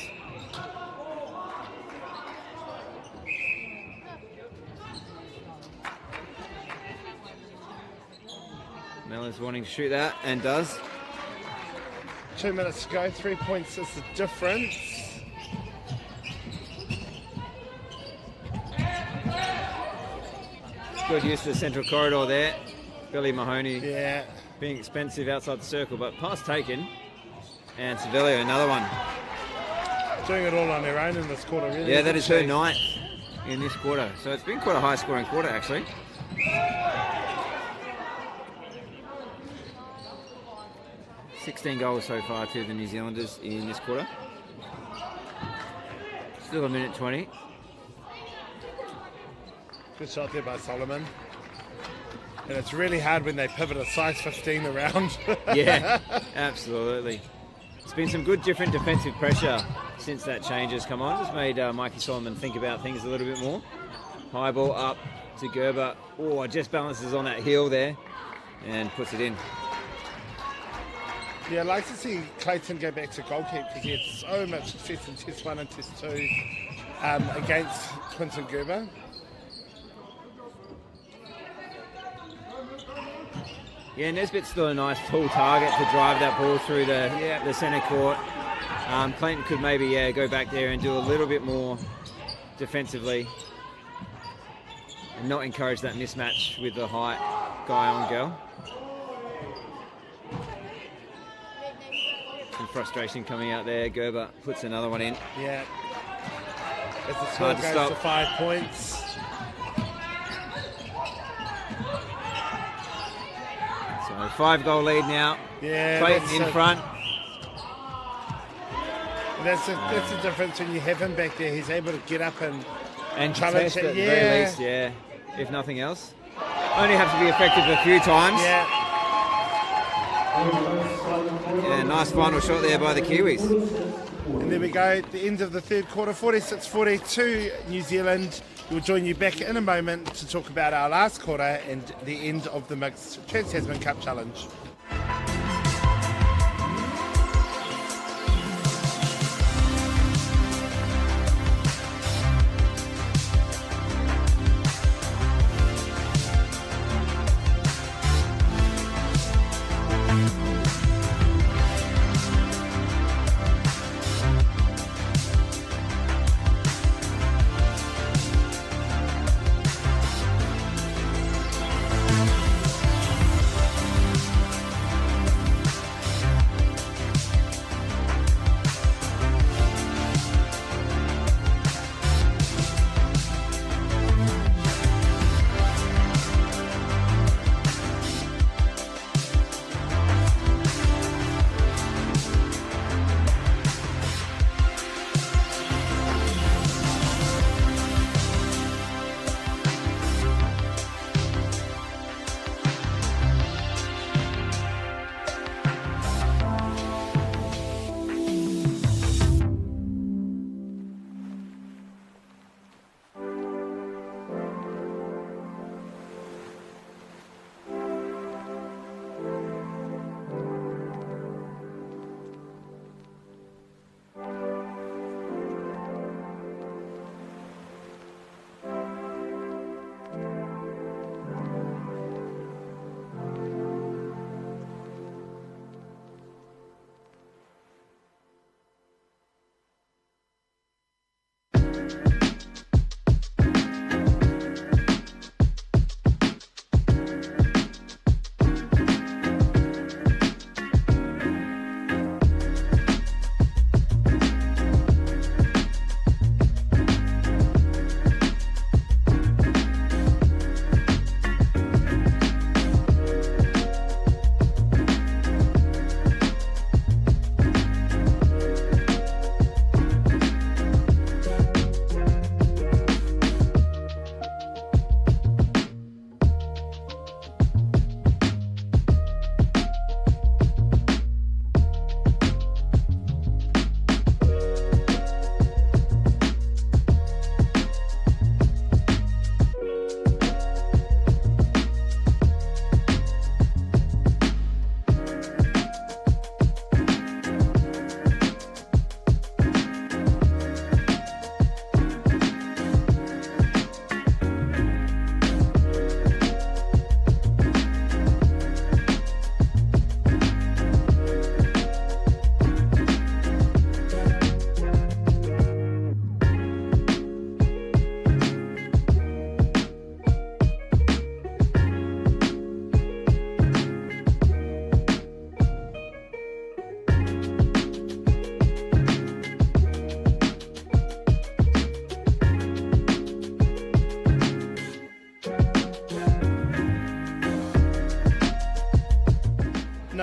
Mellors wanting to shoot that and does. 2 minutes to go, 3 points is the difference. Good use of the central corridor there. Billy Mahoney Yeah. being expensive outside the circle, but pass taken. And Savelio, another one. Doing it all on their own in this quarter, really. Yeah, that is her 9th in this quarter. So it's been quite a high scoring quarter, actually. $16 goals so far to the New Zealanders in this quarter. Still a minute 20. Good shot there by Solomon. And it's really hard when they pivot a size 15 around. Yeah, absolutely. It's been some good different defensive pressure since that change has come on. Just made Mikey Solomon think about things a little bit more. High ball up to Gerber. Oh, just balances on that heel there and puts it in. Yeah, I'd like to see Clayton go back to goalkeeper because he had so much success in Test 1 and Test 2 against Quinton Gerber. Yeah, Nesbitt's still a nice tall target to drive that ball through the centre court. Clayton could maybe go back there and do a little bit more defensively and not encourage that mismatch with the height guy on girl. Some frustration coming out there. Gerber puts another one in. Yeah. As the score goes to 5 points. So 5-goal lead now. Yeah, Clayton in front. That's the difference when you have him back there. He's able to get up and challenge contest it. at the very least, yeah. If nothing else. Only have to be effective a few times. Yeah. Yeah, nice final shot there by the Kiwis. And there we go, at the end of the third quarter, 46-42 New Zealand. We'll join you back in a moment to talk about our last quarter and the end of the mixed Trans Tasman Cup challenge.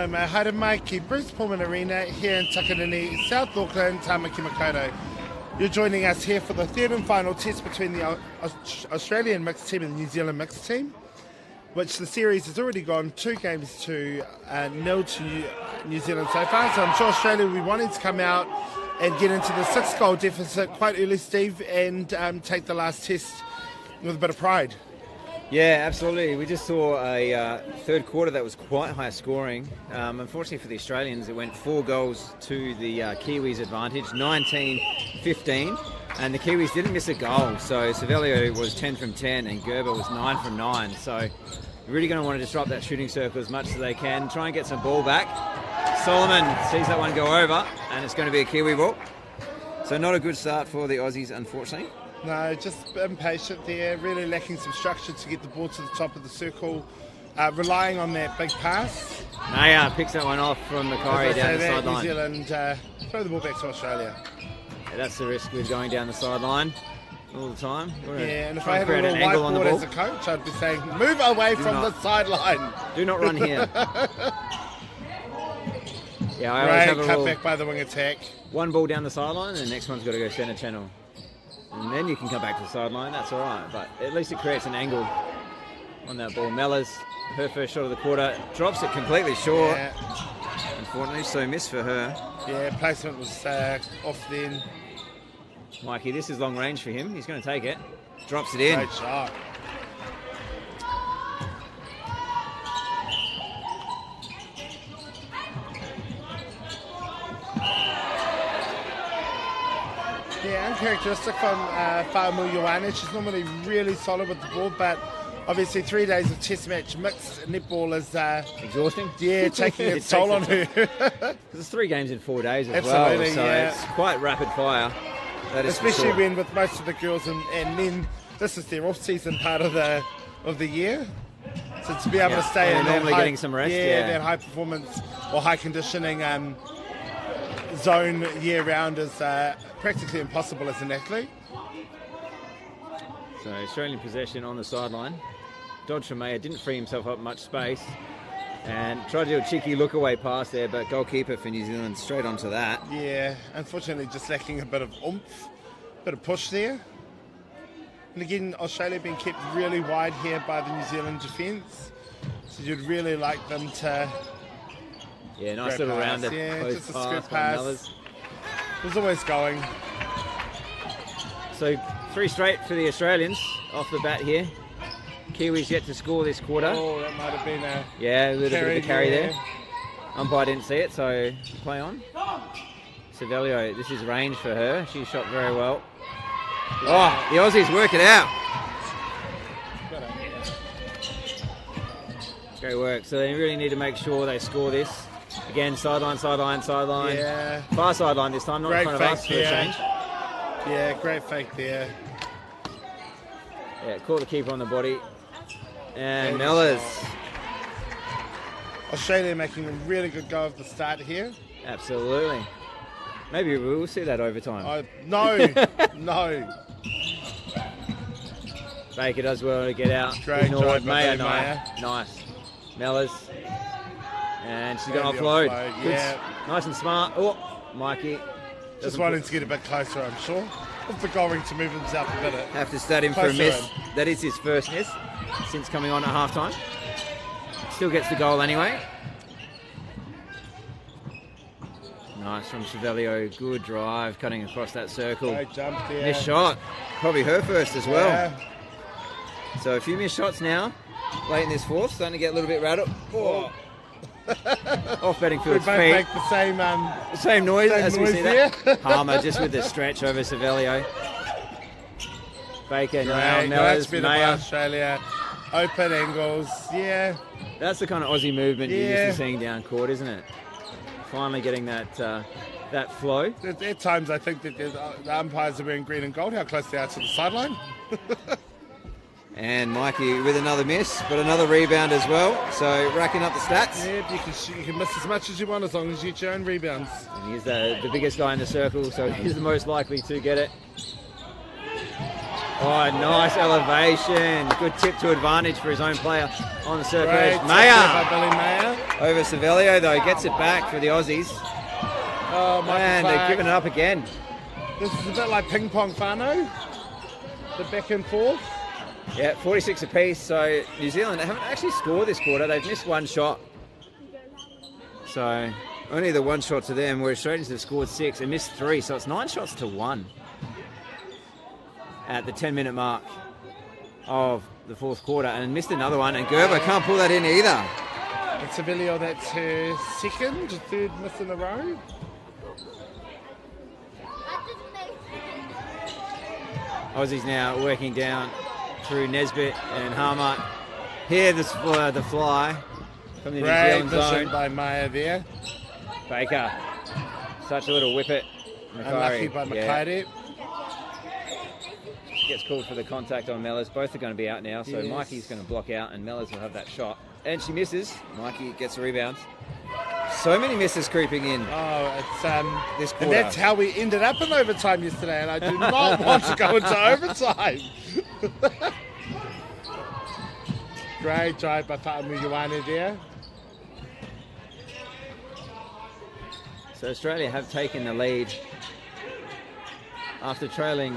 No me haere mai ki Bruce Pulman Arena here in Takanini, South Auckland, Tamaki Makaurau. You're joining us here for the third and final test between the Australian mixed team and the New Zealand mixed team, which the series has already gone 2 games to 0 to New Zealand so far. So I'm sure Australia will be wanting to come out and get into the 6-goal deficit quite early, Steve, and take the last test with a bit of pride. Yeah, absolutely. We just saw a third quarter that was quite high scoring. Unfortunately for the Australians, it went 4 goals to the Kiwis' advantage, 19-15, and the Kiwis didn't miss a goal. So Savelio was 10 from 10 and Gerber was 9 from 9. So you're really going to want to disrupt that shooting circle as much as they can. Try and get some ball back. Solomon sees that one go over, and it's going to be a Kiwi ball. So not a good start for the Aussies, unfortunately. No, just impatient there, really lacking some structure to get the ball to the top of the circle, relying on that big pass. Naya picks that one off from Macari down the sideline. New Zealand throw the ball back to Australia. Yeah, that's the risk with going down the sideline all the time. Yeah, and if I had a little whiteboard as a coach, I'd be saying, move away from the sideline. Do not run here. Yeah, I always have a cut rule. Back by the wing attack. One ball down the sideline, and the next one's got to go centre channel. And then you can come back to the sideline, that's all right. But at least it creates an angle on that ball. Mellors, her first shot of the quarter, drops it completely short. Yeah. Unfortunately, so miss for her. Yeah, placement was off then. Mikey, this is long range for him. He's going to take it. Drops it in. Great shot. Yeah, uncharacteristic from Whāmu Ioane. She's normally really solid with the ball, but obviously 3 days of test match mixed netball is exhausting. Yeah, taking its toll on her. There's 3 games in 4 days as Absolutely, well, so yeah. it's quite rapid fire. That is especially for sure. when with most of the girls and men, this is their off-season part of the year. So to be able to stay in normally that getting some rest, that high performance or high conditioning zone year round is practically impossible as an athlete. So Australian possession on the sideline. Dodge from Mayer didn't free himself up much space and tried to do a cheeky look away pass there, but goalkeeper for New Zealand straight onto that. Yeah, unfortunately just lacking a bit of oomph, bit of push there. And again, Australia being kept really wide here by the New Zealand defence. So you'd really like them to... Yeah, nice little rounded just a pass scoop by pass. Mellors. It was always going. So 3 straight for the Australians off the bat here. Kiwis yet to score this quarter. Oh, that might have been a... Yeah, a little bit of a carry yeah. there. Umpire didn't see it, so play on. Savelio, this is range for her. She shot very well. Oh, the Aussies work it out. Great work. So they really need to make sure they score this. Again, sideline, sideline, sideline. Yeah. Far sideline this time, not in front of us for a change. Yeah, great fake there. Yeah, caught the keeper on the body. And Mellors. Australia making a really good go of the start here. Absolutely. Maybe we will see that overtime. No, no. Baker does well to get out. Great job, Mayer. Mayer. Nice. Mellors. And she's going to the offload. offload, Good. yeah. Nice and smart. Oh, Mikey. Just wanting to get a bit closer, I'm sure. Of the goal ring to move himself a bit. Have to start him for a miss. That is his first miss since coming on at halftime. Still gets the goal anyway. Nice from Savelio. Good drive, cutting across that circle. Great jump there. Missed shot. Probably her first as well. Yeah. So a few missed shots now. Late in this fourth, starting to get a little bit rattled. Oh. Off Bedingfield's We both feet. make the Same noise same as we noise see there. that. Palmer just with the stretch over Savelio. Baker, now That's Mellors, better by Mayer. Australia. Open angles, yeah. That's the kind of Aussie movement you're Yeah. used to seeing down court, isn't it? Finally getting that that flow. At times I think that the umpires are wearing green and gold, how close they are to the sideline. And Mikey with another miss, but another rebound as well. So racking up the stats. Yeah, you can miss as much as you want as long as you get your own rebounds. And he's the biggest guy in the circle, so he's the most likely to get it. Oh, nice elevation. Good tip to advantage for his own player on the surface. Great tip Mayer by Billy Mayer. over Savelio, though. Gets it back for the Aussies. Oh, Michael And Clark. they're giving it up again. This is a bit like ping pong whānau. The back and forth. Yeah, 46 apiece. So New Zealand haven't actually scored this quarter. They've missed one shot. So only the one shot to them, where Australians have scored 6 and missed 3. So it's 9 shots to 1 at the 10-minute mark of the fourth quarter, and missed another one. And Gerber can't pull that in either. And Savelio, that's her third miss in a row. Aussies now working down through Nesbitt and Harmer. Here the fly from the New Great Zealand vision zone. by Maya there. Baker, such a little whippet. Unlucky by Makaurau. Gets called for the contact on Mellors. Both are going to be out now, so Yes. Mikey's going to block out and Mellors will have that shot. And she misses. Mikey gets a rebound. So many misses creeping in. Oh, it's This and quarter. that's how we ended up in overtime yesterday, and I do not want to go into overtime. Great drive by Pa'amu Ioane there. So Australia have taken the lead after trailing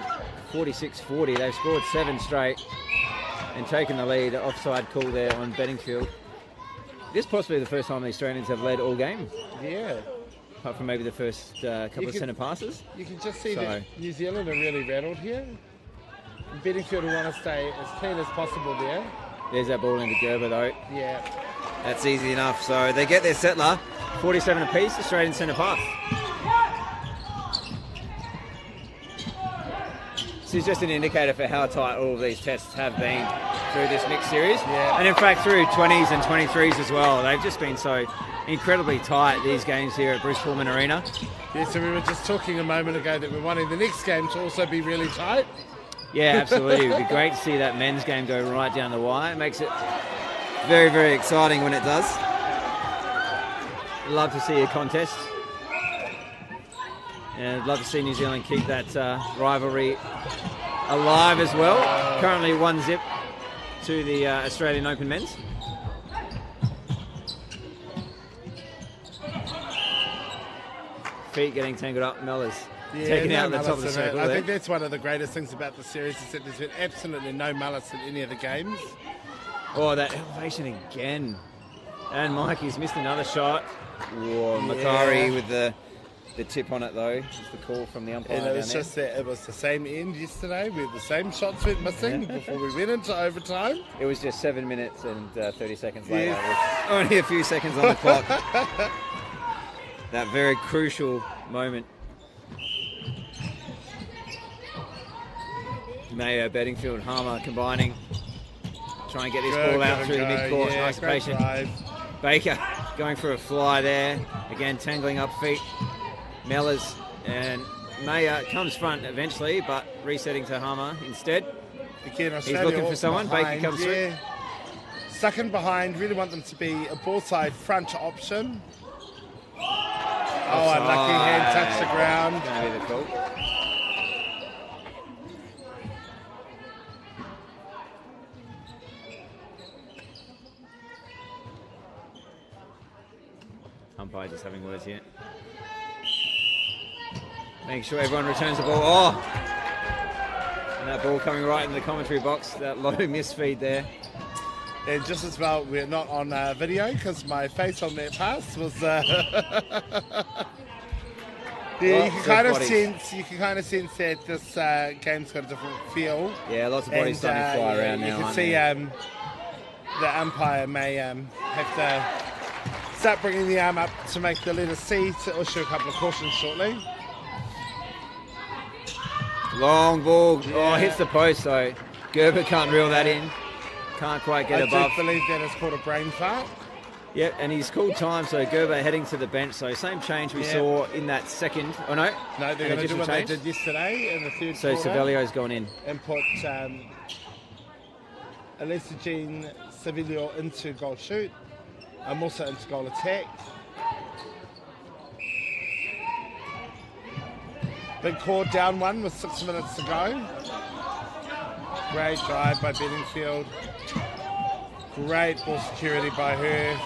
46-40. They've scored 7 straight and taken the lead. Offside call there on Bedingfield. This is possibly the first time the Australians have led all game, Yeah. apart from maybe the first couple You of can- centre passes. You can just see So- that New Zealand are really rattled here. And Bedingfield will want to stay as clean as possible there. There's that ball into Gerber though. Yeah. That's easy enough. So they get their settler, 47 apiece, Australian centre pass. This is just an indicator for how tight all of these tests have been through this mixed series. Yeah. And in fact through 20s and 23s as well. They've just been so incredibly tight, these games here at Pulman Arena. Yeah, so we were just talking a moment ago that we're wanting the next game to also be really tight. Yeah, absolutely. It would be great to see that men's game go right down the wire. It makes it very, very exciting when it does. Love to see a contest. And I'd love to see New Zealand keep that rivalry alive as well. Currently 1-0 to the Australian Open men's. Feet getting tangled up, Mellors. Taken no out the top of the malice in it. circle I there. think that's one of the greatest things about the series is that there's been absolutely no malice in any of the games. Oh, that elevation again. And Mikey's missed another shot. Whoa, Makaurau with the tip on it though. Just the call from the umpire. And it was down just that it was the same end yesterday. We had the same shots went missing before we went into overtime. there. It was just 7 minutes and 30 seconds later. Yes. With only a few seconds on the clock. That very crucial moment. Mayo, Bedingfield, Harmer combining. Try and get this ball out through the midcourt. Yeah, Nice great patient. drive. Baker going for a fly there. Again, tangling up feet. Mellors and Mayer comes front eventually, but resetting to Harmer instead. Again, He's Australia looking for all someone. behind, Baker comes through. Stuck in behind. Really want them to be a ball side front option. Oh, unlucky hand touched the ground. Going to be the call. Umpire just having words here. Making sure everyone returns the ball. Oh! And that ball coming right in the commentary box. That low miss feed there. And just as well, we're not on video because my face on that pass was. Yeah, you can kind of sense. You can kind of sense that this game's got a different feel. Yeah, lots of bodies starting to fly around now. You can aren't see they? the umpire may have to start bringing the arm up to make the letter C to issue a couple of cautions shortly. Long ball. Yeah. Oh, hits the post though. Gerber can't reel that in. Can't quite get above. I do believe that is called a brain fart. Yep, and he's called time, so Gerber heading to the bench. So same change we saw in that second. Oh no. No, they're going to do what they did yesterday in the third So quarter. Savelio's gone in. And put Alessa Jean Savelio into goal shoot. I'm also into goal attack. Big cord down one with 6 minutes to go. Great drive by Bedingfield. Great ball security by her.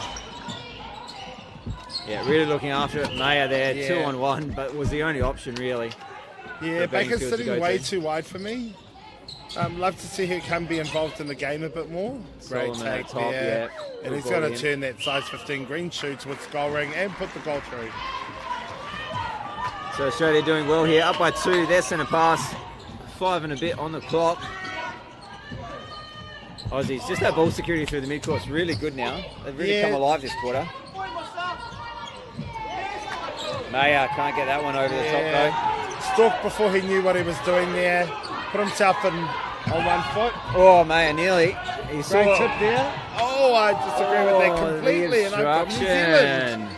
Yeah, really looking after it. Maya there, Yeah. 2-on-1, but was the only option really. Yeah, for Baker's Bedingfield to sitting go way to. too wide for me. Love to see her come be involved in the game a bit more. Great Solomon at take top, there. yeah. And Good he's ball going in. to turn that size 15 green shoe towards the goal ring and put the goal through. So Australia doing well here, up by 2. Their centre pass, 5 and a bit on the clock. Aussies, just that ball security through the midcourt's really good now. They've really come alive this quarter. Maya can't get that one over the top though. Stalked before he knew what he was doing there. Put himself in on 1 foot. Oh, Maya nearly. He saw Great tip there. Oh, I disagree with that completely. And I've got New Zealand.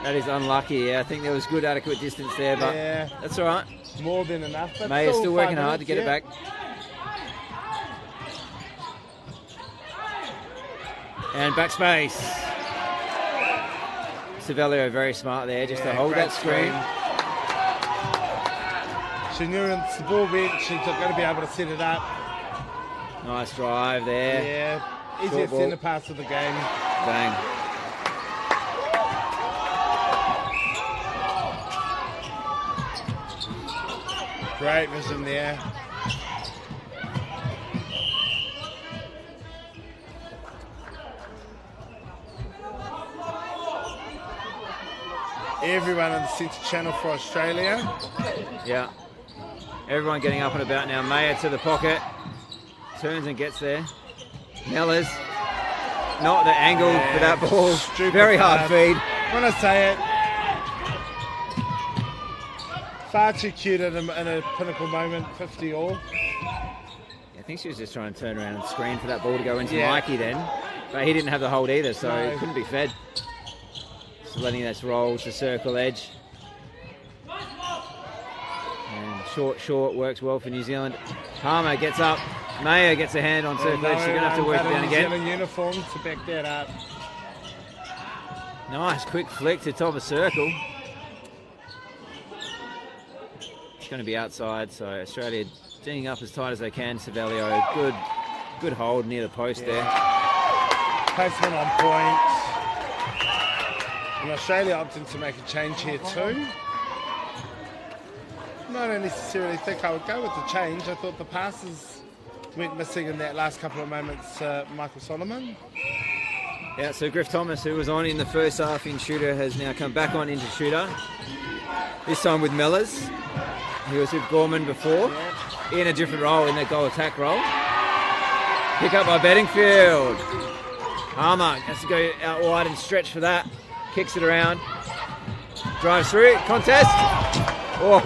That is unlucky. Yeah, I think there was good adequate distance there, but that's all right. More than enough. But Maya's still working hard to get it back. And backspace. Savelio very smart there, just to hold that screen. She knew it's the ball went, she's going to be able to set it up. Nice drive there. Yeah, easiest centre pass of the game. Bang. Great vision there. Everyone in the centre channel for Australia. Yeah. Everyone getting up and about now. Maya to the pocket. Turns and gets there. Mellors. Not the angle for that ball. Very hard feed. When I say it, far too cute in a pinnacle moment, 50 all. I think she was just trying to turn around and screen for that ball to go into Mikey then. But he didn't have the hold either, so it couldn't be fed. Just letting this roll to circle edge. And short works well for New Zealand. Palmer gets up. Maya gets a hand on circle edge. She's going to have to work it down again. New Zealand uniform to back that up. Nice quick flick to top of circle. It's going to be outside, so Australia dinging up as tight as they can. Savelio, good hold near the post there. Placement on point. And Australia opting to make a change here too. No, I don't necessarily think I would go with the change. I thought the passes went missing in that last couple of moments, Michael Solomon. Yeah, so Griff Thomas, who was on in the first half in shooter, has now come back on into shooter. This time with Mellors. He was with Gorman before, in a different role, in that goal attack role. Pick up by Bedingfield. Palmer has to go out wide and stretch for that. Kicks it around. Drives through. Contest. Oh.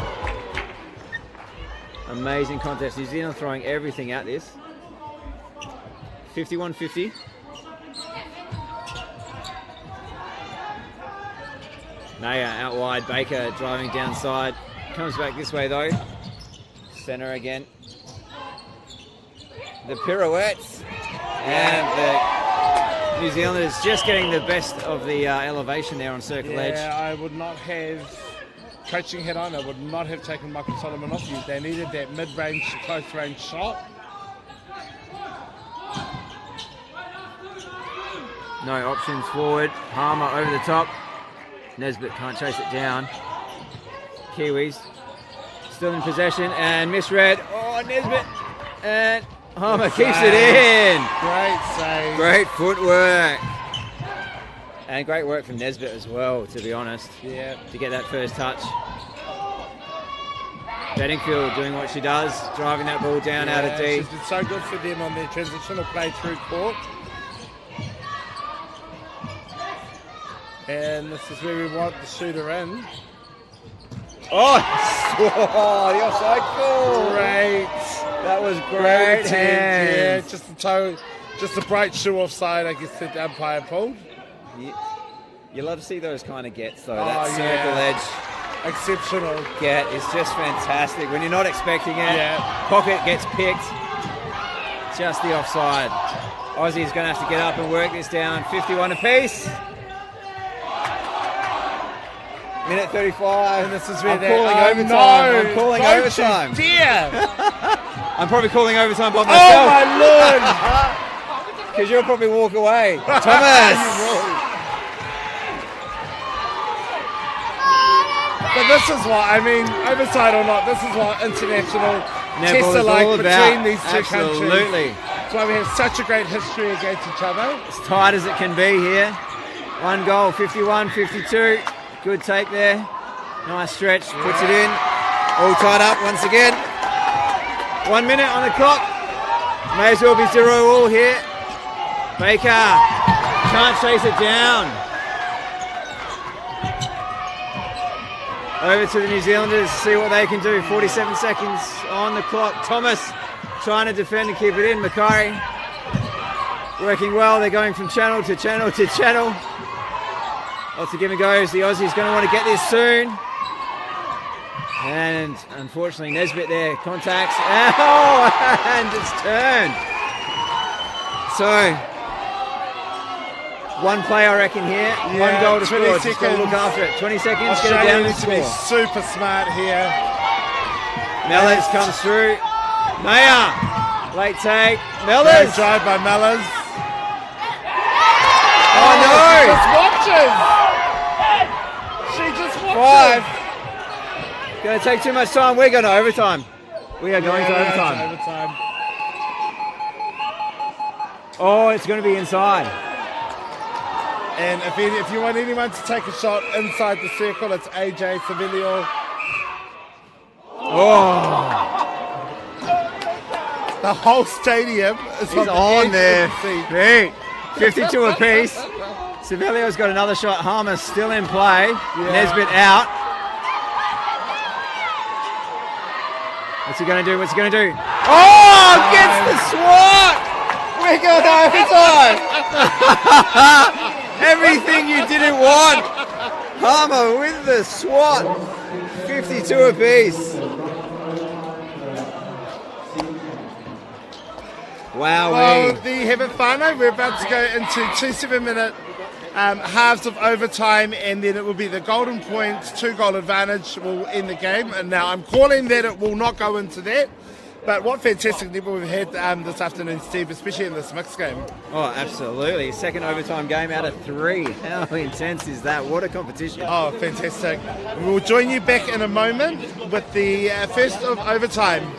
Amazing contest. New Zealand throwing everything at this. 51-50. Naya out wide. Baker driving down side. Comes back this way though. Centre again. The pirouettes. And the New Zealanders just getting the best of the elevation there on circle edge. Yeah, I would not have, coaching head on, I would not have taken Michael Solomon off you. They needed that mid-range, close-range shot. No options forward. Palmer over the top. Nesbitt can't chase it down. Kiwis still in possession and misread. Oh, Nesbitt. And Palmer keeps it in. Great save. Great footwork. And great work from Nesbitt as well, to be honest. Yeah. To get that first touch. Bedingfield doing what she does, driving that ball down out of D. She's been so good for them on their transitional play through court. And this is where we want the shooter in. Oh, the offside call. Great. That was great Yeah, hands. just the toe, just a bright shoe offside, I guess the umpire pulled. You love to see those kind of gets, though. Oh, That circle edge Exceptional. get is just fantastic. When you're not expecting it, pocket gets picked. Just the offside. Aussie's going to have to get up and work this down. 51 apiece. Minute 35. And this is where I'm calling overtime. I'm calling overtime. Dear. I'm probably calling overtime by Oh myself. my lord! Because you'll probably walk away. Thomas! But this is what, I mean, overtime or not, this is what international tests Netball are is like all between about. these two countries. Absolutely. That's why we have such a great history against each other. As tight as it can be here. 1 goal, 51-52. Good take there. Nice stretch, puts it in. All tied up once again. 1 minute on the clock. May as well be 0-all here. Baker can't chase it down. Over to the New Zealanders, see what they can do. 47 seconds on the clock. Thomas trying to defend and keep it in. Makaurau working well. They're going from channel to channel to channel. Lots of give and goes. The Aussies going to want to get this soon. And unfortunately, Nesbitt there contacts. Oh, and it's turned. So, one play, I reckon, here. Yeah, 1 goal to 20 score. Just got to seconds. look after it. 20 seconds, get it Australia down and needs to be score. super smart here. Mellors comes through. Mayer, late take. Great Mellors. drive by Mellors. Oh, no. She just watches. 5. Going to take too much time. We're going to overtime. We are going to Yeah, overtime. overtime. Oh, it's going to be inside. And if you want anyone to take a shot inside the circle, it's AJ Savilio. Oh, The whole stadium is he's on there. Feet. 52 apiece. Savilio's got another shot. Harmer still in play. Nesbitt out. What's he going to do? What's he going to do? Oh, gets the swat! We're going to overtime! Everything you didn't want. Harmer with the swat. 52 apiece. Wow. Well, there you have it, Whānau. We're about to go into 2 7-minute halves of overtime, and then it will be the golden points, 2-goal advantage will end the game. And now I'm calling that it will not go into that. But what fantastic netball we've had this afternoon, Steve, especially in this mixed game. Oh, absolutely. Second overtime game out of 3. How intense is that? What a competition. Oh, fantastic. We'll join you back in a moment with the first of overtime.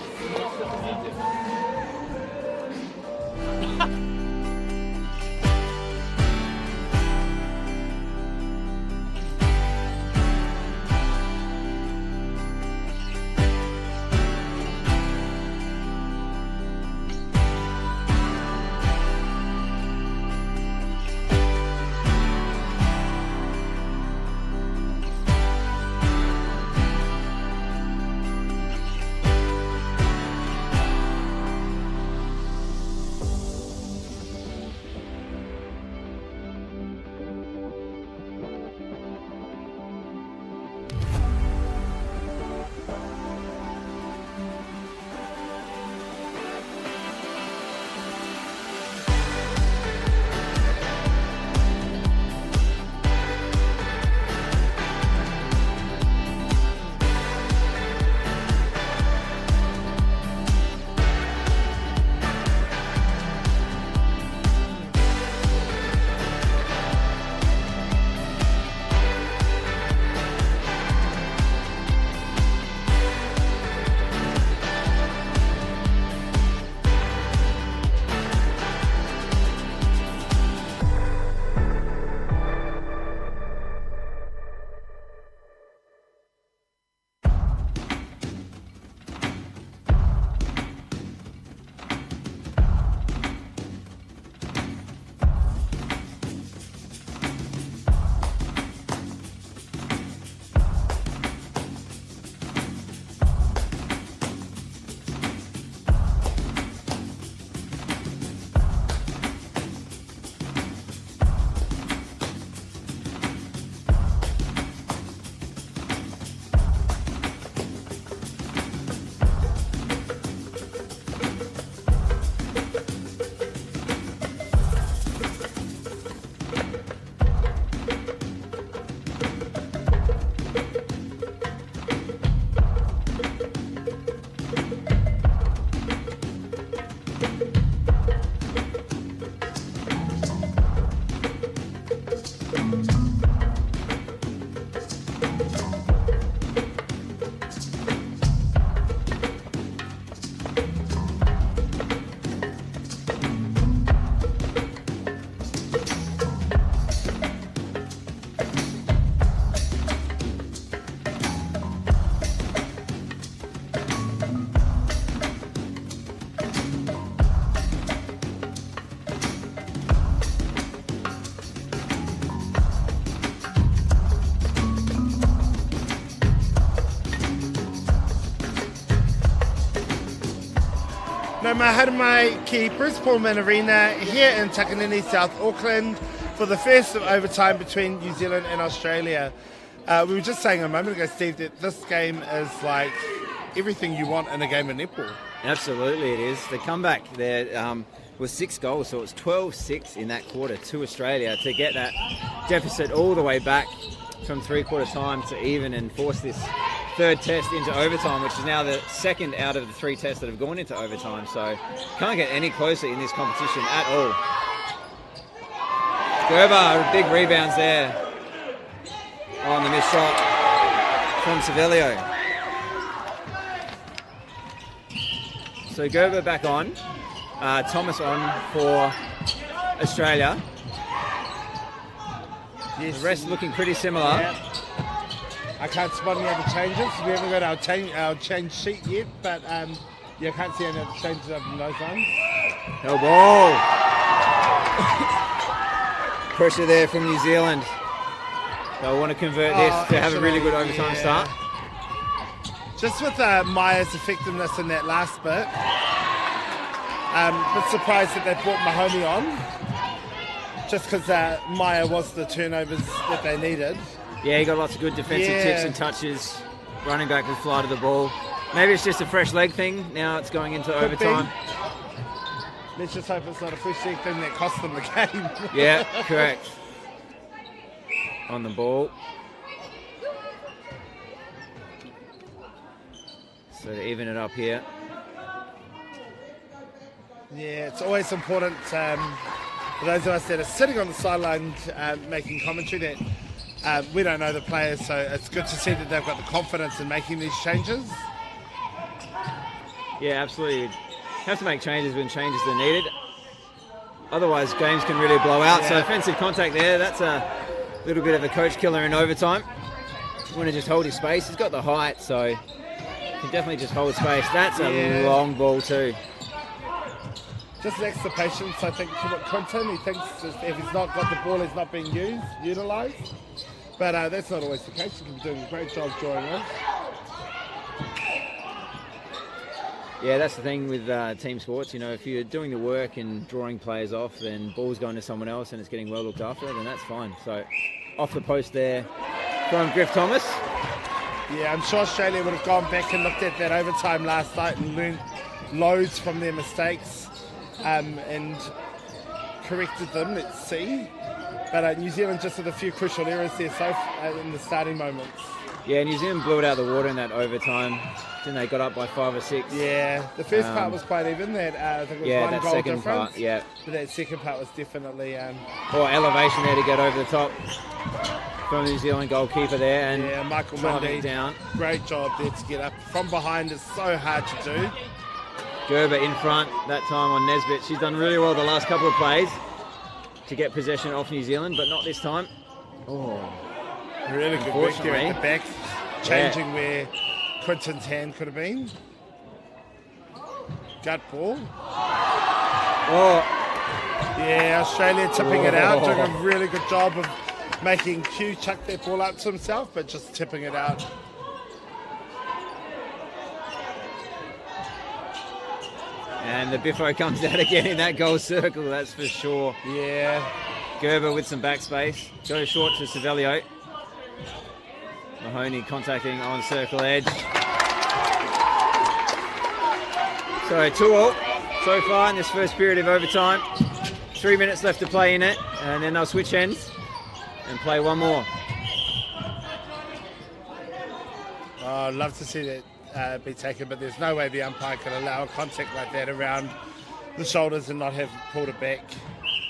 Maharumai ki Bruce Pulman Arena here in Takanini, South Auckland, for the first of overtime between New Zealand and Australia. We were just saying a moment ago, Steve, that this game is like everything you want in a game of netball. Absolutely it is. The comeback there was 6 goals, so it was 12-6 in that quarter to Australia to get that deficit all the way back from 3/4 time to even and force this third test into overtime, which is now the second out of the 3 tests that have gone into overtime. So can't get any closer in this competition at all. Gerber, big rebounds there on the missed shot from Savelio. So Gerber back on, Thomas on for Australia. Yes. The rest looking pretty similar. Yeah. I can't spot any other changes. We haven't got our change sheet yet, but you can't see any other changes up in those ones. No ball. Pressure there from New Zealand. They'll want to convert this to have a really good overtime start. Just with Maya's effectiveness in that last bit, but surprised that they brought Mahoney on, just because Maya was the turnovers that they needed. Yeah, he got lots of good defensive tips and touches. Running back with fly to the ball. Maybe it's just a fresh leg thing. Now it's going into overtime. Let's just hope it's not a fresh leg thing that cost them the game. Yeah, correct. On the ball. So to even it up here. Yeah, it's always important for those of us that are sitting on the sideline making commentary that we don't know the players, so it's good to see that they've got the confidence in making these changes. Yeah, absolutely. You have to make changes when changes are needed. Otherwise, games can really blow out. Yeah. So offensive contact there, that's a little bit of a coach killer in overtime. You want to just hold his space. He's got the height, so he can definitely just hold space. That's a long ball too. Just lacks the patience, I think, for Quinton. He thinks if he's not got the ball, he's not being utilised. But that's not always the case. He can be doing a great job drawing off. Yeah, that's the thing with team sports. You know, if you're doing the work and drawing players off, then ball's going to someone else and it's getting well looked after, then that's fine. So off the post there from Griff Thomas. Yeah, I'm sure Australia would have gone back and looked at that overtime last night and learned loads from their mistakes and corrected them, let's see. But New Zealand just had a few crucial errors there in the starting moments. Yeah, New Zealand blew it out of the water in that overtime. Then they got up by 5 or 6. Yeah, the first part was quite even. I think it was one goal second difference. Part, yeah. But that second part was definitely... elevation there to get over the top from the New Zealand goalkeeper there. And Michael Mundy, down. Great job there to get up. From behind is so hard to do. Gerber in front that time on Nesbitt. She's done really well the last couple of plays to get possession off New Zealand, but not this time. Oh, really good work there at the back, changing where Quinton's hand could have been. Gut ball. Oh, yeah, Australia tipping it out, doing a really good job of making Q chuck that ball up to himself, but just tipping it out. And the biffo comes out again in that goal circle, that's for sure. Yeah. Gerber with some backspace. Goes short to Savelio. Mahoney contacting on circle edge. So 2-2 so far in this first period of overtime. 3 minutes left to play in it, and then they'll switch ends and play one more. Oh, I'd love to see that be taken, but there's no way the umpire can allow a contact like that around the shoulders and not have pulled it back.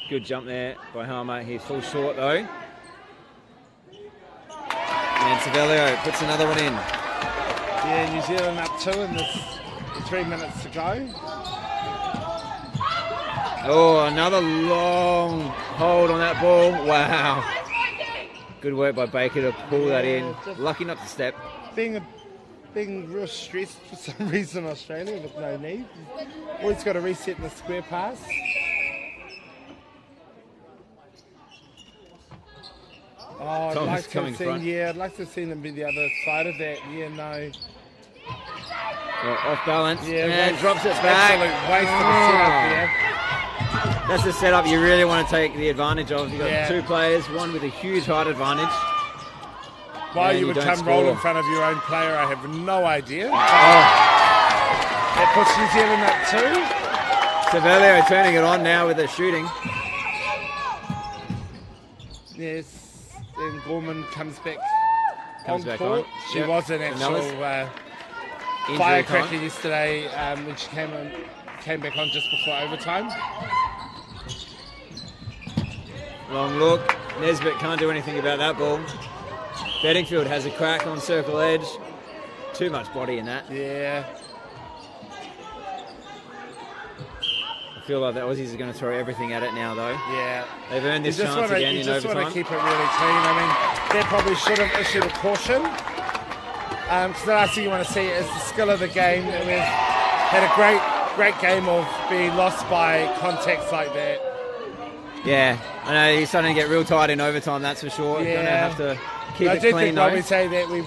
Good jump there by Harmer. He falls short though. And Savelio puts another one in. Yeah, New Zealand up 2 in this 3 minutes to go. Oh, another long hold on that ball. Wow. Good work by Baker to pull that in. Lucky not to step. Being real stressed for some reason, Australia, with no need. Always got to reset in the square pass. Oh, I'd like to have seen, I'd like to have seen them be the other side of that. Yeah, no. Well, off balance. Yeah, And drops it back. Absolute waste of a setup there. That's the setup you really want to take the advantage of. You've got Yeah. two players, one with a huge height advantage. Why And you you would don't come roll score. in front of your own player, I have no idea. Oh, It puts New Zealand up 2. Savelio turning it on now with the shooting. Yes, and Gorman comes back Comes on back court. on. She Yep. was an Fernandez. actual Injury firecracker time. yesterday when she came back on just before overtime. Long look. Nesbitt can't do anything about that ball. Bedingfield has a crack on circle edge. Too much body in that. Yeah. I feel like the Aussies are going to throw everything at it now, though. Yeah. They've earned this You just chance wanna, again you in just want overtime. to keep it really clean. I mean, they probably should have issued a caution. Because the last thing you want to see is the skill of the game. We've had a great game of being lost by contacts like that. Yeah, I know he's starting to get real tight in overtime, that's for sure. Yeah. Going to have to keep I it do clean, think though. while we say that, we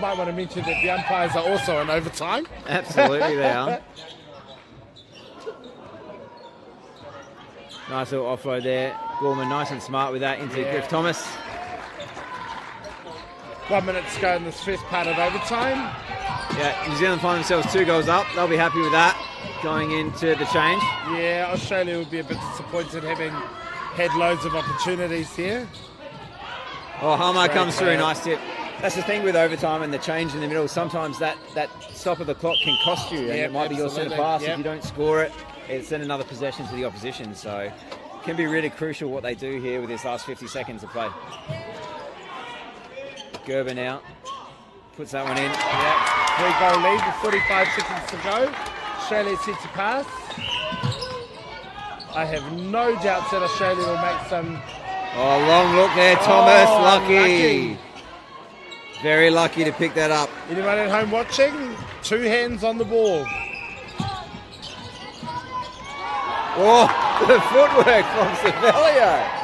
might want to mention that the umpires are also in overtime. Absolutely, they are. Nice little offload there. Gorman nice and smart with that into Yeah. Griff Thomas. 1 minute to go in this first part of overtime. Yeah, New Zealand find themselves 2 goals up. They'll be happy with that going into the change. Yeah, Australia would be a bit disappointed having had loads of opportunities here. Oh, Hamar Great comes through, player. nice tip. That's the thing with overtime and the change in the middle. Sometimes that stop of the clock can cost you, and Yep, it might be your centre absolutely. pass. Yep. If you don't score it, it's then another possession to the opposition. So it can be really crucial what they do here with this last 50 seconds of play. Gerber now puts that one in. Yeah, 3-goal lead with 45 seconds to go. Australia set to pass. I have no doubts that Australia will make some. Oh, long look there, Thomas. Oh, lucky. unlucky. Very lucky to pick that up. Anyone at home watching? 2 hands on the ball. Oh, the footwork from Savelio.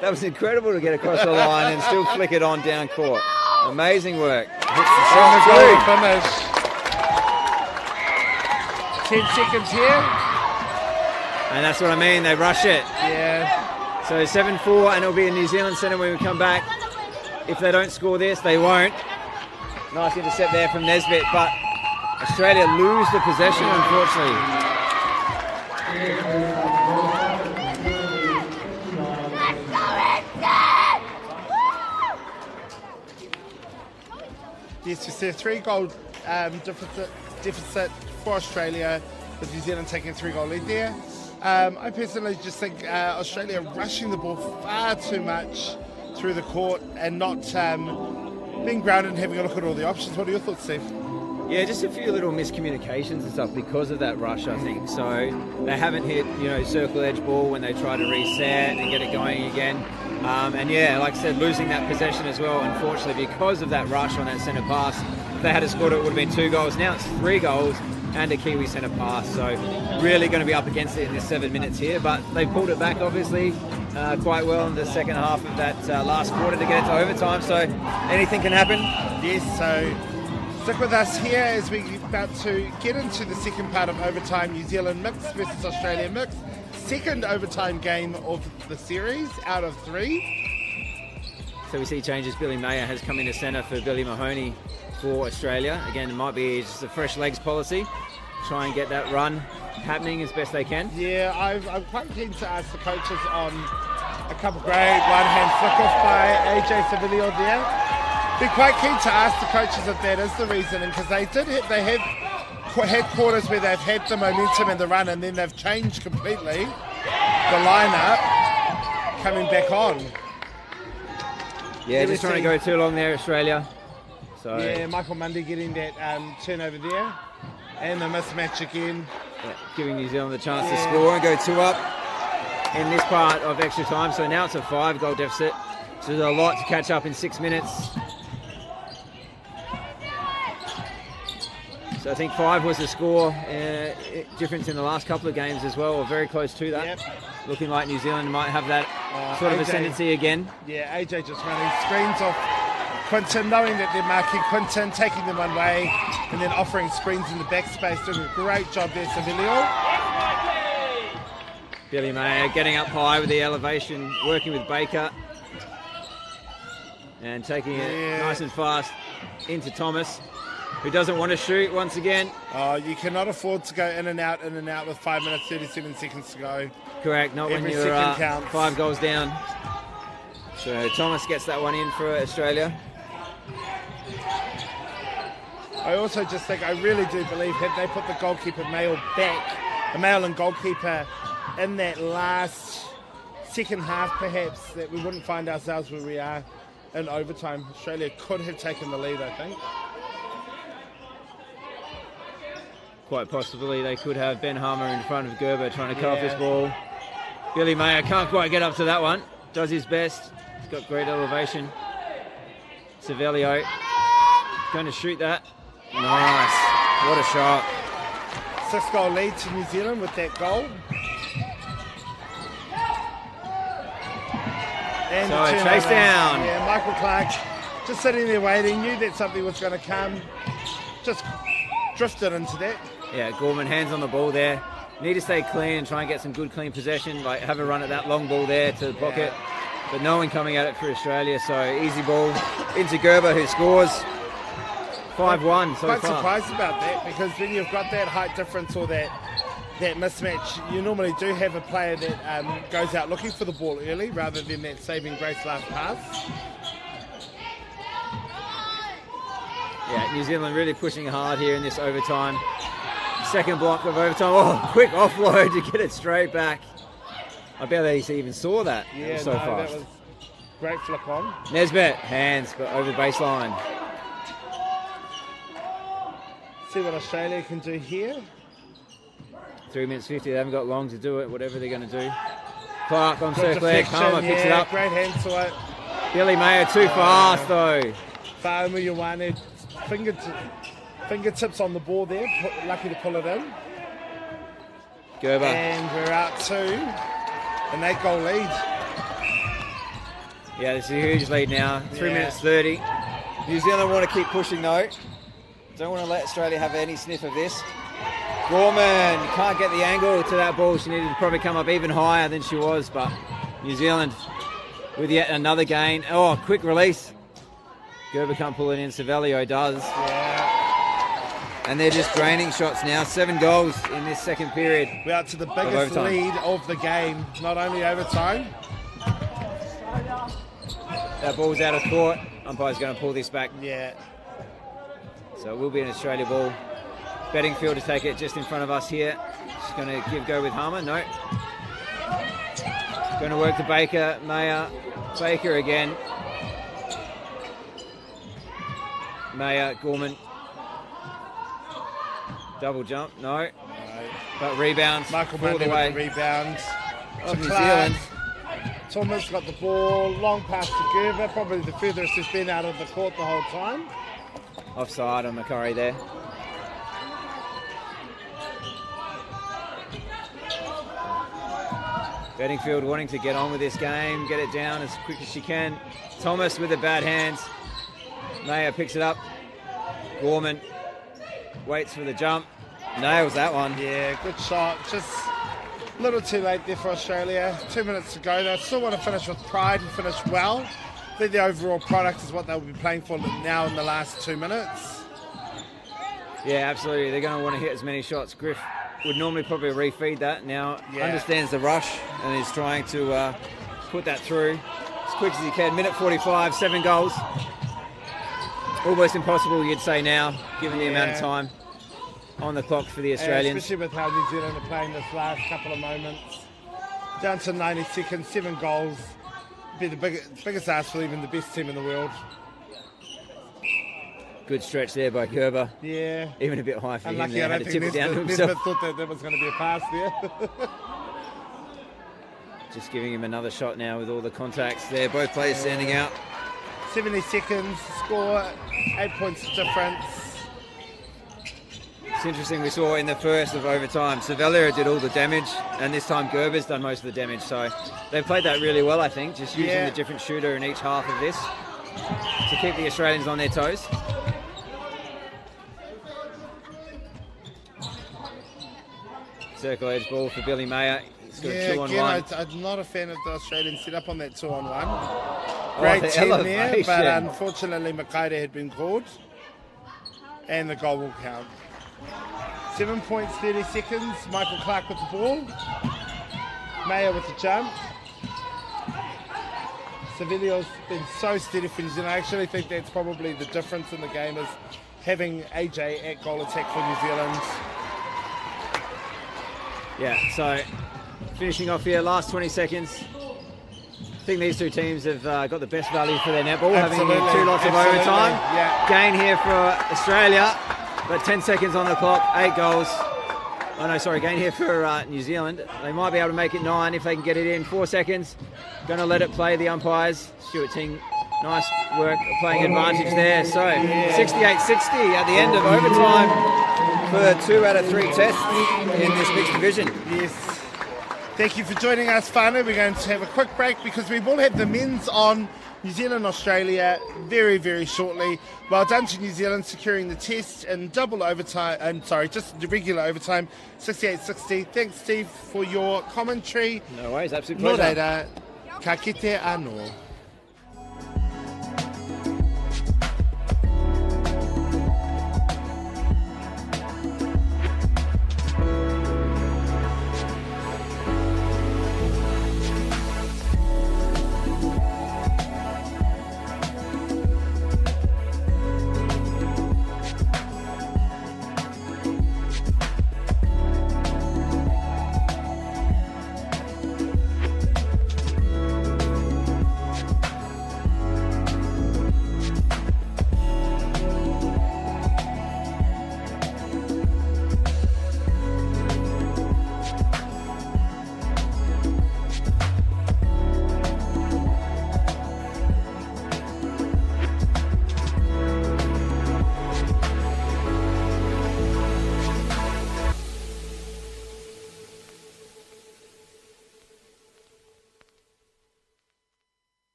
That was incredible to get across the line and still flick it on down court. Amazing work. Hits the shot Goal through. finish. 10 seconds here. And that's what I mean, they rush it. Yeah. So 7-4, and it'll be a New Zealand centre when we come back. If they don't score this, they won't. Nice intercept there from Nesbitt, but Australia lose the possession, unfortunately. Yes, we see a 3-goal deficit for Australia, with New Zealand taking a 3-goal lead there. I personally just think Australia rushing the ball far too much through the court and not being grounded and having a look at all the options. What are your thoughts, Steve? Yeah, just a few little miscommunications and stuff because of that rush, I think. So they haven't hit, circle edge ball when they try to reset and get it going again. And yeah, like I said, losing that possession as well, unfortunately, because of that rush on that centre pass. If they had scored it, it would have been 2 goals. Now it's 3 goals and a Kiwi centre pass. So really going to be up against it in this 7 minutes here. But they pulled it back, obviously, quite well in the second half of that last quarter to get it to overtime. So anything can happen. Yes, so stick with us here as we're about to get into the second part of overtime. New Zealand mix versus Australia mix. Second overtime game of the series out of 3. So we see changes. Billy Mayer has come into centre for Billy Mahoney for Australia. Again, it might be just a fresh legs policy. Try and get that run happening as best they can. Yeah, I'm quite keen to ask the coaches on a couple great one-hand flick-off by AJ Savilio there. Be quite keen to ask the coaches if that is the reasoning, because they have had quarters where they've had the momentum and the run, and then they've changed completely the lineup coming back on. Yeah, just trying to go too long there, Australia. So Yeah, Michael Mundy getting that turnover there, and the mismatch again. yeah, giving New Zealand the chance to score and go 2 up in this part of extra time. So now it's a 5-goal deficit. So there's a lot to catch up in 6 minutes. So I think 5 was the score difference in the last couple of games as well, or very close to that. Yep. Looking like New Zealand might have that sort of AJ. ascendancy again. Yeah, AJ just running screens off Quinton, knowing that they're marking Quinton, taking them one way, and then offering screens in the backspace, doing a great job there, Savilio. Billy Mayer getting up high with the elevation, working with Baker, and taking it nice and fast into Thomas, who doesn't want to shoot once again. Oh, you cannot afford to go in and out with 5 minutes, 37 seconds to go. Correct, not Every when you're second counts. 5 goals down. So Thomas gets that one in for Australia. I also just think, I really do believe, had they put the goalkeeper male back, the male and goalkeeper in that last second half perhaps, that we wouldn't find ourselves where we are in overtime. Australia could have taken the lead, I think. Quite possibly they could have. Ben Harmer in front of Gerber trying to cut off this ball. Billy Mayer can't quite get up to that one. Does his best. He's got great elevation. Savelio going to shoot that. Nice. What a shot. 6-goal lead to New Zealand with that goal. And So a chase down. Yeah, Michael Clark just sitting there waiting, knew that something was going to come. Just drifted into that. Yeah, Gorman hands on the ball there. Need to stay clean and try and get some good clean possession. Like have a run at that long ball there to the pocket. But no one coming at it for Australia. So easy ball into Gerber, who scores 5-1 so Quite far. surprised about that, because when you've got that height difference or that mismatch, you normally do have a player that goes out looking for the ball early rather than that saving grace last pass. Yeah, New Zealand really pushing hard here in this overtime. Second block of overtime. Oh, quick offload to get it straight back. I barely even saw that. It was so fast. That was great flick on. Nesbitt, hands, but over the baseline. See what Australia can do here. 3 minutes 50, they haven't got long to do it, whatever they're going to do. Clark on Good circle leg, Palmer picks it up. Great hands to it. Billy Mayer too fast though. Fa'amu Ioane, fingertips on the ball there, lucky to pull it in. Gerber. And we're out 2, and 8-goal lead. Yeah, this is a huge lead now. 3 minutes 30. New Zealand want to keep pushing though. Don't want to let Australia have any sniff of this. Gorman can't get the angle to that ball. She needed to probably come up even higher than she was, but New Zealand with yet another gain. Oh, quick release. Gerber can't pull it in. Savelio does. Yeah. And they're just draining shots now. 7 goals in this second period. We're out to the biggest lead of the game, not only overtime. That ball's out of court. Umpire's going to pull this back. Yeah. So it will be an Australia ball. Beddingfield to take it just in front of us here. She's going to go with Harmer. No. Going to work to Baker. Mayer. Baker again. Mayer. Gorman. Double jump. No. But rebounds. Michael all the Mundy way. with the rebound. Of To New Clark. Zealand. Thomas got the ball. Long pass to Gerber. Probably the furthest he's been out of the court the whole time. Offside on Makaurau there. Beddingfield wanting to get on with this game, get it down as quick as she can. Thomas with the bad hands. Mayer picks it up. Gorman waits for the jump. Nails that one. Yeah, good shot. Just a little too late there for Australia. 2 minutes to go. They still want to finish with pride and finish well. I think the overall product is what they'll be playing for now in the last 2 minutes. Yeah, absolutely. They're going to want to hit as many shots. Griff would normally probably refeed that. Now understands the rush and is trying to put that through as quick as he can. Minute 45, 7 goals. Almost impossible, you'd say now, given the amount of time on the clock for the Australians. Especially with how New Zealand are playing this last couple of moments. Down to 90 seconds, 7 goals. Be the biggest ask for even the best team in the world. Good stretch there by Gerber. Yeah. Even a bit high for him Unlucky, there. I Had don't to tip think it down to Nesbitt himself. thought that was going to be a pass there. Just giving him another shot now with all the contacts there. Both players standing out. 70 seconds, score, 8 points difference. It's interesting, we saw in the first of overtime, Savelio did all the damage, and this time Gerber's done most of the damage. So they've played that really well, I think, just using the different shooter in each half of this. to keep the Australians on their toes. Circle edge ball for Billy Mayer. He's got a 2-on-1. I'm not a fan of the Australians set up on that 2-on-1. Oh, Great the 10 there, elevation. but unfortunately Makaurau had been called. And the goal will count. 7 points, 30 seconds. Michael Clark with the ball. Mayer with the jump. Sevilio's been so steady for New Zealand. I actually think that's probably the difference in the game is having AJ at goal attack for New Zealand. Yeah, so finishing off here, last 20 seconds. I think these two teams have got the best value for their netball, having 2 lots of overtime. Yeah. Gain here for Australia, but 10 seconds on the clock, 8 goals. Oh no, sorry, gain here for New Zealand. They might be able to make it 9 if they can get it in. 4 seconds. Going to let it play, the umpires. Stuart Ting, nice work playing advantage there. So 68-60 at the end of overtime for 2 out of 3 tests in this mixed division. Yes. Thank you for joining us, Whānau. We're going to have a quick break because we will have the men's on New Zealand, Australia very, very shortly. Well done to New Zealand securing the test in double overtime, just the regular overtime, 68-60. Thanks, Steve, for your commentary. No worries, absolute Nō pleasure. reira, ka kite anō.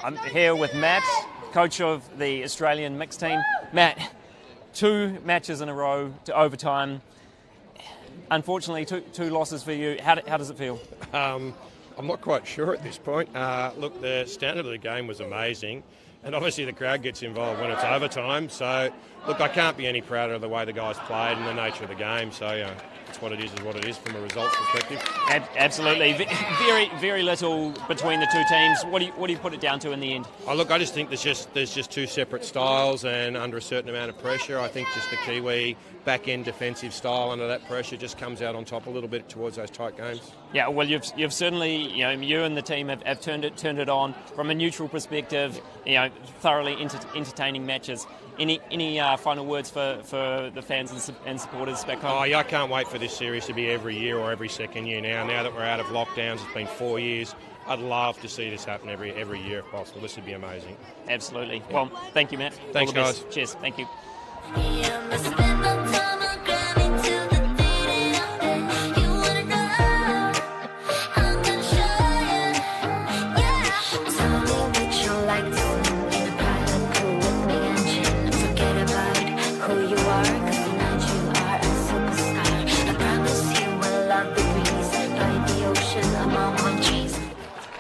I'm here with Matt, coach of the Australian mixed team. Matt, 2 matches in a row to overtime. Unfortunately, two losses for you. How does it feel? I'm not quite sure at this point. Look, the standard of the game was amazing, and obviously the crowd gets involved when it's overtime. So, look, I can't be any prouder of the way the guys played and the nature of the game. So, it's what it is from a results perspective. Absolutely. Very, very little between the two teams. What do you put it down to in the end? Oh, look, I just think there's just 2 separate styles, and under a certain amount of pressure, I think just the Kiwi back-end defensive style under that pressure just comes out on top a little bit towards those tight games. Yeah, well, you've certainly, you and the team have turned it on from a neutral perspective. Thoroughly entertaining matches. Any final words for the fans and supporters back home? Oh, yeah, I can't wait for this series to be every year or every second year now. Now that we're out of lockdowns, it's been 4 years. I'd love to see this happen every year if possible. This would be amazing. Absolutely. Yeah. Well, thank you, Matt. Thanks, guys. Cheers. Thank you.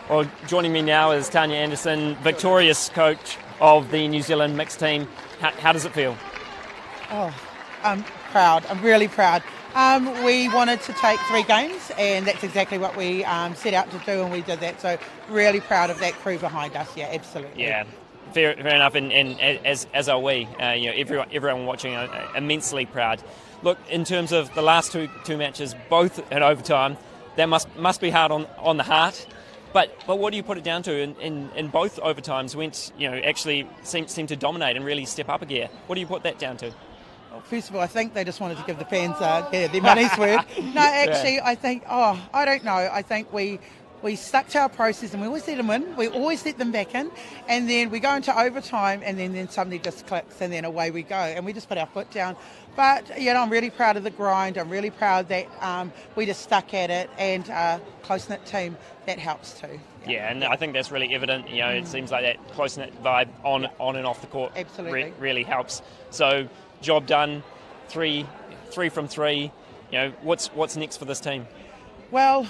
Well, joining me now is Tanya Anderson, victorious coach of the New Zealand mixed team. How does it feel? Oh, I'm proud. I'm really proud. We wanted to take 3 games, and that's exactly what we set out to do, and we did that. So really proud of that crew behind us. Yeah, absolutely. Yeah, fair enough, and as are we. Everyone watching are immensely proud. Look, in terms of the last two matches, both at overtime, that must be hard on the heart. But what do you put it down to? In both overtimes, went actually seemed to dominate and really step up a gear. What do you put that down to? Well, first of all, I think they just wanted to give the fans their money's worth. No, actually, I think I don't know. I think we we stuck to our process and we always let them in, we always let them back in, and then we go into overtime and then somebody just clicks and then away we go, and we just put our foot down. But I'm really proud of the grind. I'm really proud that we just stuck at it, and a close-knit team, that helps too. Yeah, and I think that's really evident. It seems like that close-knit vibe on and off the court Absolutely. really helps. So, job done, three from three. What's next for this team? Well,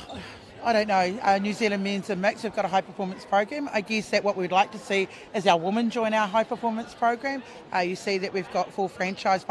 I don't know. New Zealand men's and mixed, we've got a high performance program. I guess that what we'd like to see is our women join our high performance program. You see that we've got 5 franchise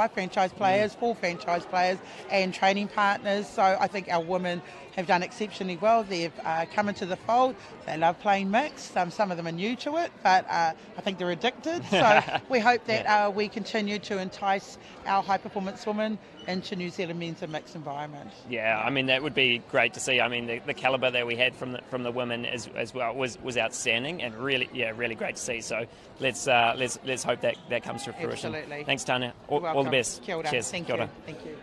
players, 4 franchise players and training partners. So I think our women have done exceptionally well. They've come into the fold. They love playing mixed. Some of them are new to it, but I think they're addicted. So we hope that we continue to entice our high performance women into New Zealand men's and mixed environment. Yeah, I mean that would be great to see. I mean the calibre that we had from the women as well was outstanding and really great to see. So let's hope that comes to fruition. Absolutely. Thanks, Tanya. All the best. Kia ora. Cheers. Thank Kia ora. you. Thank you.